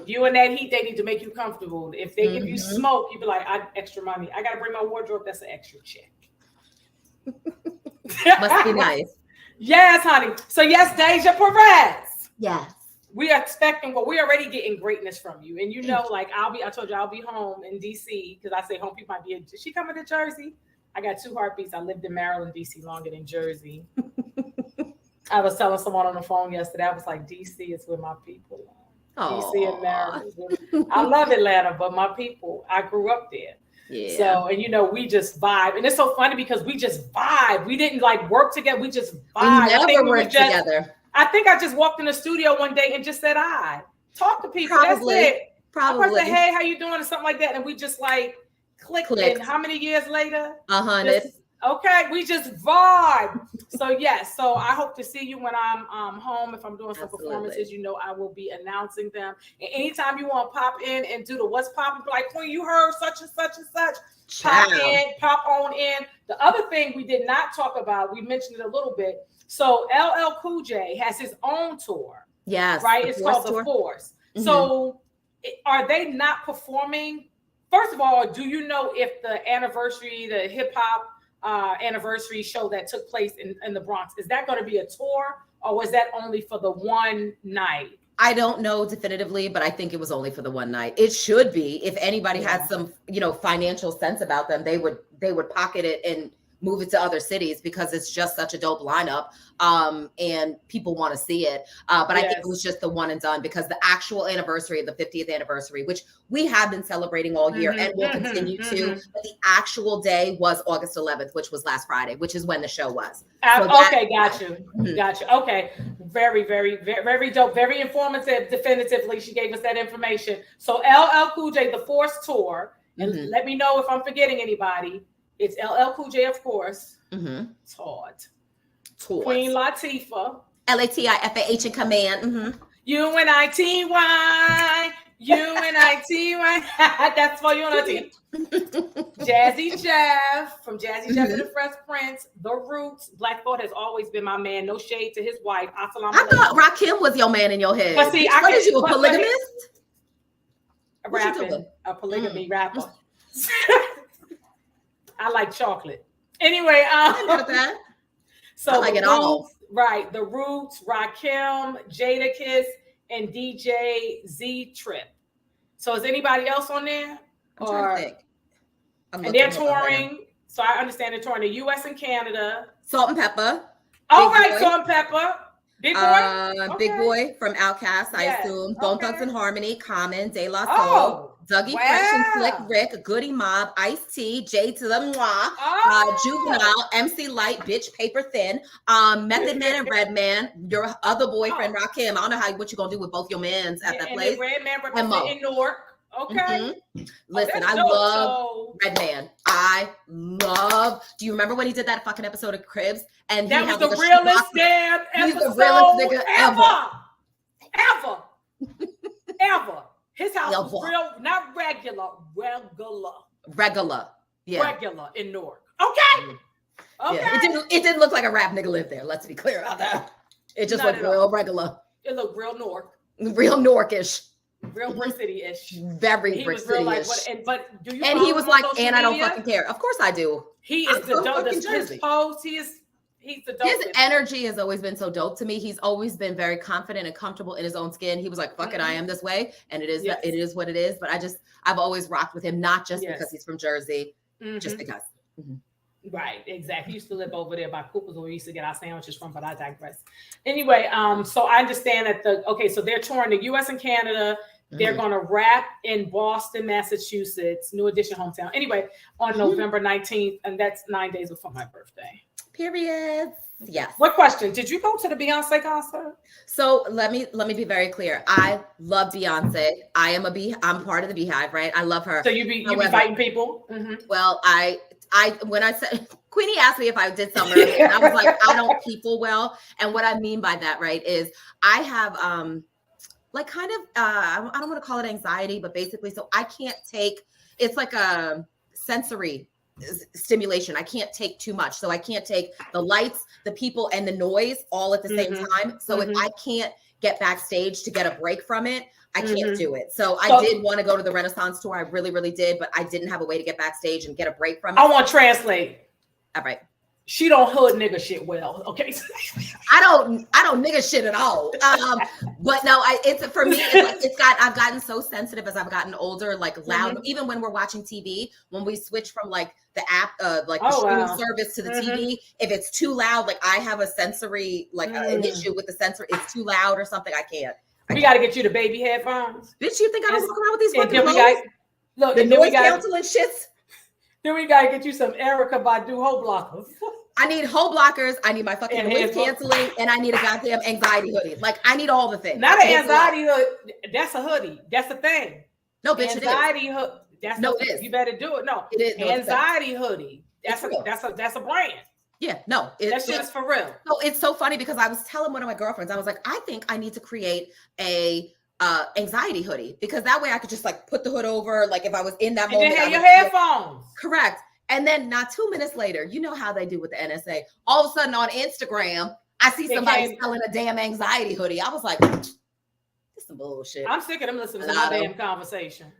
Speaker 1: You in that heat, they need to make you comfortable. If they give you smoke, you be like, I extra money. I got to bring my wardrobe. That's an extra check.
Speaker 2: Must be nice.
Speaker 1: Yes, honey. So yes, Déja Perez.
Speaker 2: Yes.
Speaker 1: We are expecting, we're already getting greatness from you. And you know, like I told you I'll be home in DC because I say home people might be, is she coming to Jersey? I got 2 heartbeats. I lived in Maryland, DC longer than Jersey. I was telling someone on the phone yesterday, I was like, DC is where my people are. DC and Maryland. I love Atlanta, but my people, I grew up there.
Speaker 2: Yeah.
Speaker 1: So, and we just vibe. And it's so funny because we just vibe. We didn't like work together. We just vibe.
Speaker 2: We never worked together.
Speaker 1: I think I just walked in the studio one day and just said, talk to people.
Speaker 2: Probably.
Speaker 1: That's it.
Speaker 2: Probably.
Speaker 1: I said, hey, how you doing? Or something like that. And we just like clicked. And how many years later?
Speaker 2: 100.
Speaker 1: Okay, we just vibe. So yes, so I hope to see you when I'm home. If I'm doing some performances, I will be announcing them. And anytime you want to pop in and do the what's popping, like Queen, you heard such and such and such. Pop in, pop on in. The other thing we did not talk about, we mentioned it a little bit. So LL Cool J has his own tour.
Speaker 2: Yes,
Speaker 1: right. It's called The Force. Mm-hmm. So are they not performing? First of all, do you know if the hip hop anniversary show that took place in the Bronx, is that going to be a tour or was that only for the one night?
Speaker 2: I don't know definitively, but I think it was only for the one night. It should be. If anybody had some, financial sense about them, they would pocket it and move it to other cities because it's just such a dope lineup. And people want to see it. But I think it was just the one and done because the actual anniversary of the 50th anniversary, which we have been celebrating all year and will continue to, but the actual day was August 11th, which was last Friday, which is when the show was.
Speaker 1: Okay, got you. Got you. Okay. Very, very, very, very dope. Very informative, definitively. She gave us that information. So LL Cool J, The Force Tour. And let me know if I'm forgetting anybody. It's LL Cool J, of course. Todd. Queen Latifah.
Speaker 2: LATIFAH in command.
Speaker 1: UNITY. UNIT. That's for UNIT. Jazzy Jeff from Jazzy Jeff and the Fresh Prince. The Roots. Black Thought has always been my man. No shade to his wife.
Speaker 2: I thought Rakim was your man in your head.
Speaker 1: But see,
Speaker 2: what is you, a polygamist?
Speaker 1: A polygamy rapper. I like chocolate. Anyway, so I like it all. Right, The Roots, Rakim, Jadakiss, and DJ Z Trip. So is anybody else on there? And they're touring. So I understand they're touring the U.S. and Canada.
Speaker 2: Salt and Pepper.
Speaker 1: All right, Salt and Pepper. Big Boy.
Speaker 2: Big Boy from Outkast, I assume. Bone Thugs and Harmony, Common, De La Soul, Dougie Fresh and Slick Rick, Goody Mob, Ice-T, J to the Mwah, Juvenile, MC Light, Bitch Paper Thin, Method Man and Redman, your other boyfriend Rakim. I don't know what you're gonna do with both your mans at that place.
Speaker 1: And Redman representing Newark. Okay.
Speaker 2: Listen, I love Redman. Do you remember when he did that fucking episode of Cribs? And
Speaker 1: that was the realest damn episode. He's the realest nigga ever. His house was real, not regular. Yeah. Regular in Newark. Okay.
Speaker 2: Yeah. It didn't look like a rap nigga lived there. Let's be clear about that. It just looked real regular.
Speaker 1: It looked real Newark.
Speaker 2: Real Newark-ish.
Speaker 1: Real Brick City-ish.
Speaker 2: Very Brick City-ish.
Speaker 1: But do you?
Speaker 2: And he was like, and I don't fucking care. Of course I do.
Speaker 1: He is the dope. He's the dope.
Speaker 2: His energy has always been so dope to me. He's always been very confident and comfortable in his own skin. He was like, fuck it, I am this way. And it is what it is. But I've always rocked with him, not just because he's from Jersey, just because.
Speaker 1: Right, exactly. He used to live over there by Cooper's where we used to get our sandwiches from, but I digress. Anyway, so I understand that so they're touring the US and Canada. They're going to rap in Boston, Massachusetts, New Edition hometown. Anyway, on November 19th, and that's 9 days before my birthday.
Speaker 2: Period. Yes.
Speaker 1: What question? Did you go to the Beyonce concert?
Speaker 2: So let me be very clear. I love Beyonce. I'm part of the Beehive, right? I love her.
Speaker 1: So you be fighting people?
Speaker 2: Well, when I said Queenie asked me if I did something, and I was like, I don't people well. And what I mean by that, right, is I have I don't want to call it anxiety, but basically, so I can't take, it's like a sensory stimulation. I can't take too much. So I can't take the lights, the people, and the noise all at the same time. So if I can't get backstage to get a break from it, I can't do it. So I did want to go to the Renaissance tour. I really, really did, but I didn't have a way to get backstage and get a break from it.
Speaker 1: I want to translate.
Speaker 2: All right.
Speaker 1: She don't hood nigga shit well. Okay.
Speaker 2: I don't nigga shit at all. But no, for me, I've gotten so sensitive as I've gotten older, like loud, even when we're watching TV, when we switch from like the app, the streaming service to the TV, if it's too loud, like I have a sensory, an issue with the sensor. It's too loud or something. I can't.
Speaker 1: We got to get you the baby headphones.
Speaker 2: Bitch, you think I don't walk around with these fucking clothes? The noise canceling shits.
Speaker 1: Then we got to get you some Erykah Badu hoe blockers.
Speaker 2: I need hoe blockers. I need my fucking noise canceling, and I need a goddamn anxiety hoodie. Like I need all the things.
Speaker 1: Not an anxiety hoodie. That's a hoodie. That's the thing.
Speaker 2: No, bitch,
Speaker 1: anxiety hoodie.
Speaker 2: It is.
Speaker 1: You better do it. No,
Speaker 2: it is.
Speaker 1: Anxiety hoodie. That's a brand.
Speaker 2: Yeah, no,
Speaker 1: that's just for real.
Speaker 2: No, it's so funny because I was telling one of my girlfriends, I was like, I think I need to create a anxiety hoodie because that way I could just like put the hood over, like if I was in that moment.
Speaker 1: And then have your headphones.
Speaker 2: Correct. And then not 2 minutes later, you know how they do with the NSA. All of a sudden on Instagram, I see somebody selling a damn anxiety hoodie. I was like, this is some bullshit.
Speaker 1: I'm sick of them listening to my damn conversation.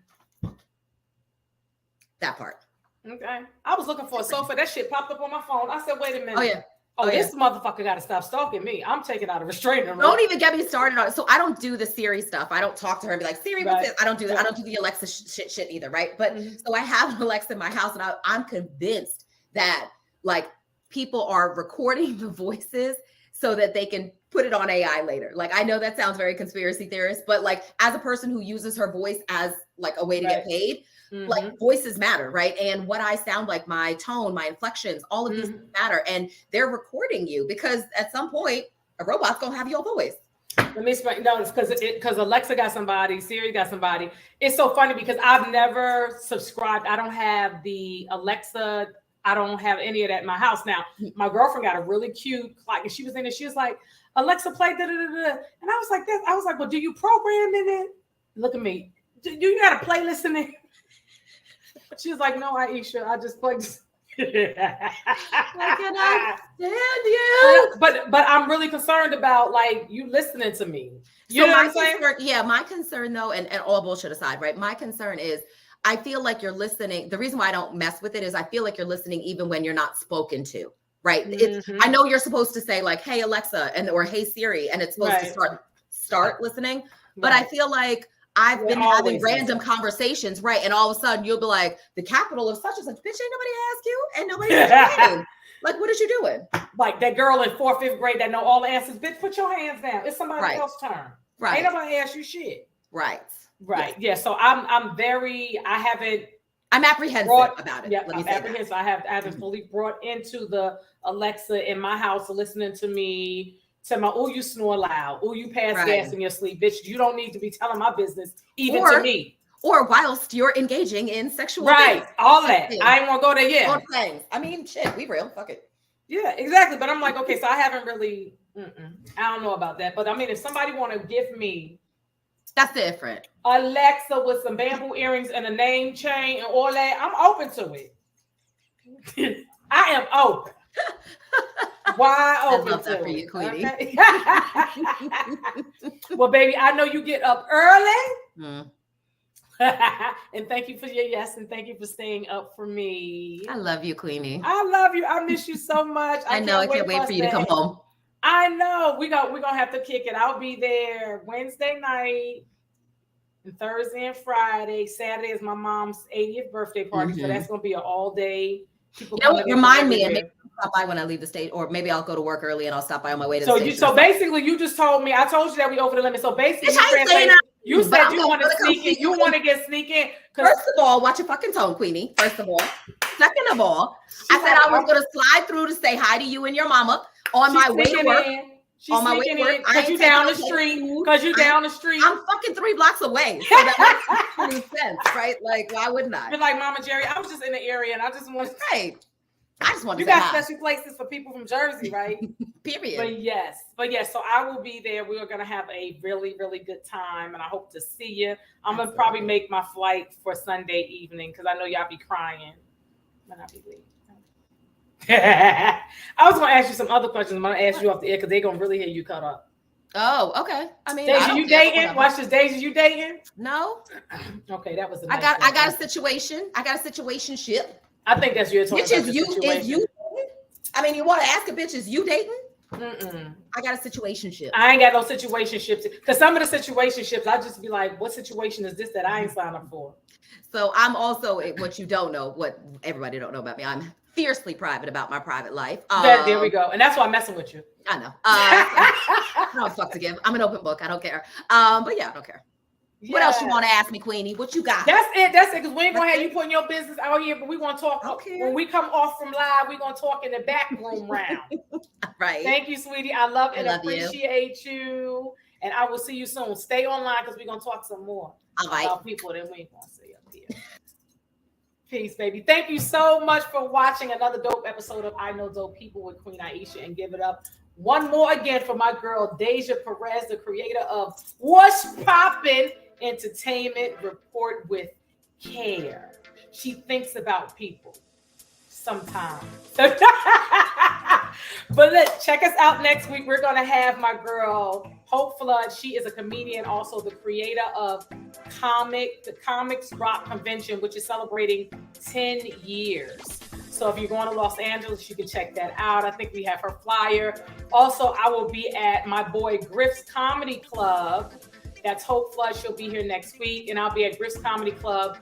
Speaker 2: That part.
Speaker 1: Okay. I was looking for a sofa. That shit popped up on my phone. I said, wait a minute.
Speaker 2: Oh, yeah.
Speaker 1: This motherfucker got to stop stalking me. I'm taking out a restraining order.
Speaker 2: Don't even get me started on it. So I don't do the Siri stuff. I don't talk to her and be like, Siri, what's this? I don't do that. I don't do the Alexa shit either, right? But so I have an Alexa in my house, and I'm convinced that like people are recording the voices so that they can put it on AI later. Like I know that sounds very conspiracy theorist, but like as a person who uses her voice as like a way to get paid, like voices matter, right? And what I sound like, my tone, my inflections, all of these matter. And they're recording you because at some point a robot's gonna have your voice.
Speaker 1: Let me explain. No, it's because Alexa got somebody, Siri got somebody. It's so funny because I've never subscribed. I don't have the Alexa. I don't have any of that in my house. Now, my girlfriend got a really cute clock, and she was in it. She was like, Alexa, play da da da da. And I was like, well, do you program in it? Look at me. You got a playlist in there? She was like, no, Aisha, I just plugged.
Speaker 2: I cannot stand you.
Speaker 1: But I'm really concerned about like you listening to me. You know what I'm saying?
Speaker 2: Yeah, my concern though, and all bullshit aside, right? My concern is I feel like you're listening. The reason why I don't mess with it is I feel like you're listening even when you're not spoken to, right? I know you're supposed to say like, hey, Alexa, or hey, Siri, and it's supposed to start listening. But I feel like I've been having random conversations, right? And all of a sudden you'll be like, the capital of such and such, bitch, ain't nobody asked you, and nobody asked you. Like, what is you doing? Like that girl in 4th, 5th grade that know all the answers, bitch, put your hands down. It's somebody else's turn. Right. Ain't nobody asked you shit. Right. Right. Yeah. So I'm apprehensive about it. Yeah, I'm apprehensive. I haven't fully brought into the Alexa in my house listening to me. Tell my, oh, you snore loud. Oh, you pass gas in your sleep. Bitch, you don't need to be telling my business, even to me. Or whilst you're engaging in sexual things. All that. I ain't want to go there yet. All things. I mean, shit, we real. Fuck it. Yeah, exactly. But I'm like, okay, so I haven't really, I don't know about that. But I mean, if somebody want to give me. That's different. Alexa with some bamboo earrings and a name chain and all that, I'm open to it. I am open. Why open? I love that for you, Queenie. Okay? Well, baby, I know you get up early. And thank you for your yes, and thank you for staying up for me. I love you, Queenie. I love you. I miss you so much. I can't wait for you to come home. I know. We're gonna have to kick it. I'll be there Wednesday night, and Thursday and Friday. Saturday is my mom's 80th birthday party, so that's gonna be an all day. People remind me, and maybe I'll stop by when I leave the state, or maybe I'll go to work early and I'll stop by on my way to the state. So basically, you just told me. I told you that we over the limit. So basically, you said you want to sneak in. You want to get sneaking. First of all, watch your fucking tone, Queenie. First of all. Second of all, I said I was going to slide through to say hi to you and your mama on my way to work. On my way to work. Because you down the street. Because you down the street. I'm fucking 3 blocks away. So that makes sense, right? Like, why wouldn't I? You're like, Mama Jerry, I was just in the area and I just want to say. I just want to. You got special places for people from Jersey, right? Period. But yes. So I will be there. We are gonna have a really, really good time, and I hope to see you. I'm gonna probably make my flight for Sunday evening because I know y'all be crying when I be leaving. I was gonna ask you some other questions. I'm gonna ask you off the air because they're gonna really hear you cut up. Oh, okay. I mean, Deja, you dating? Watch this, Deja. You dating? No. Okay, that was. I got a situation. I got a situationship. I think that's your talking. Which is you? Is you? I mean, you want to ask a bitch? Is you dating? I got a situationship. I ain't got no situationships because some of the situationships, I just be like, "What situation is this that I ain't signed up for?" So I'm also what you don't know, what everybody don't know about me. I'm fiercely private about my private life. There we go, and that's why I'm messing with you. I know. I don't fuck to give. I'm an open book. I don't care. But yeah, I don't care. Yeah. What else you want to ask me, Queenie? What you got? That's it. Because we ain't gonna have you putting your business out here, but we gonna talk. When we come off from live, we gonna talk in the back room round. Right. Thank you, sweetie. I love and appreciate you. And I will see you soon. Stay online because we're gonna talk some more about people that we ain't gonna say up here. Peace, baby. Thank you so much for watching another dope episode of I Know Dope People with Queen Aishah, and give it up one more again for my girl Déja Perez, the creator of What's Poppin' Entertainment. Report with care. She thinks about people sometimes. But check us out next week. We're gonna have my girl Hope Flood. She is a comedian, also the creator of the Comics Rock Convention, which is celebrating 10 years. So if you're going to Los Angeles, you can check that out. I think we have her flyer. Also, I will be at my boy Griff's Comedy Club. That's Hope Flood. She'll be here next week. And I'll be at Griff's Comedy Club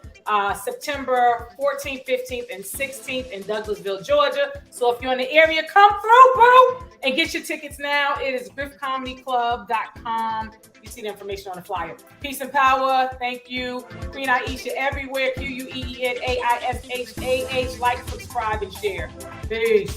Speaker 2: September 14th, 15th, and 16th in Douglasville, Georgia. So if you're in the area, come through, bro, and get your tickets now. It is griffcomedyclub.com. You see the information on the flyer. Peace and power. Thank you. Queen Aishah everywhere. QUEENAISHAH. Like, subscribe, and share. Peace.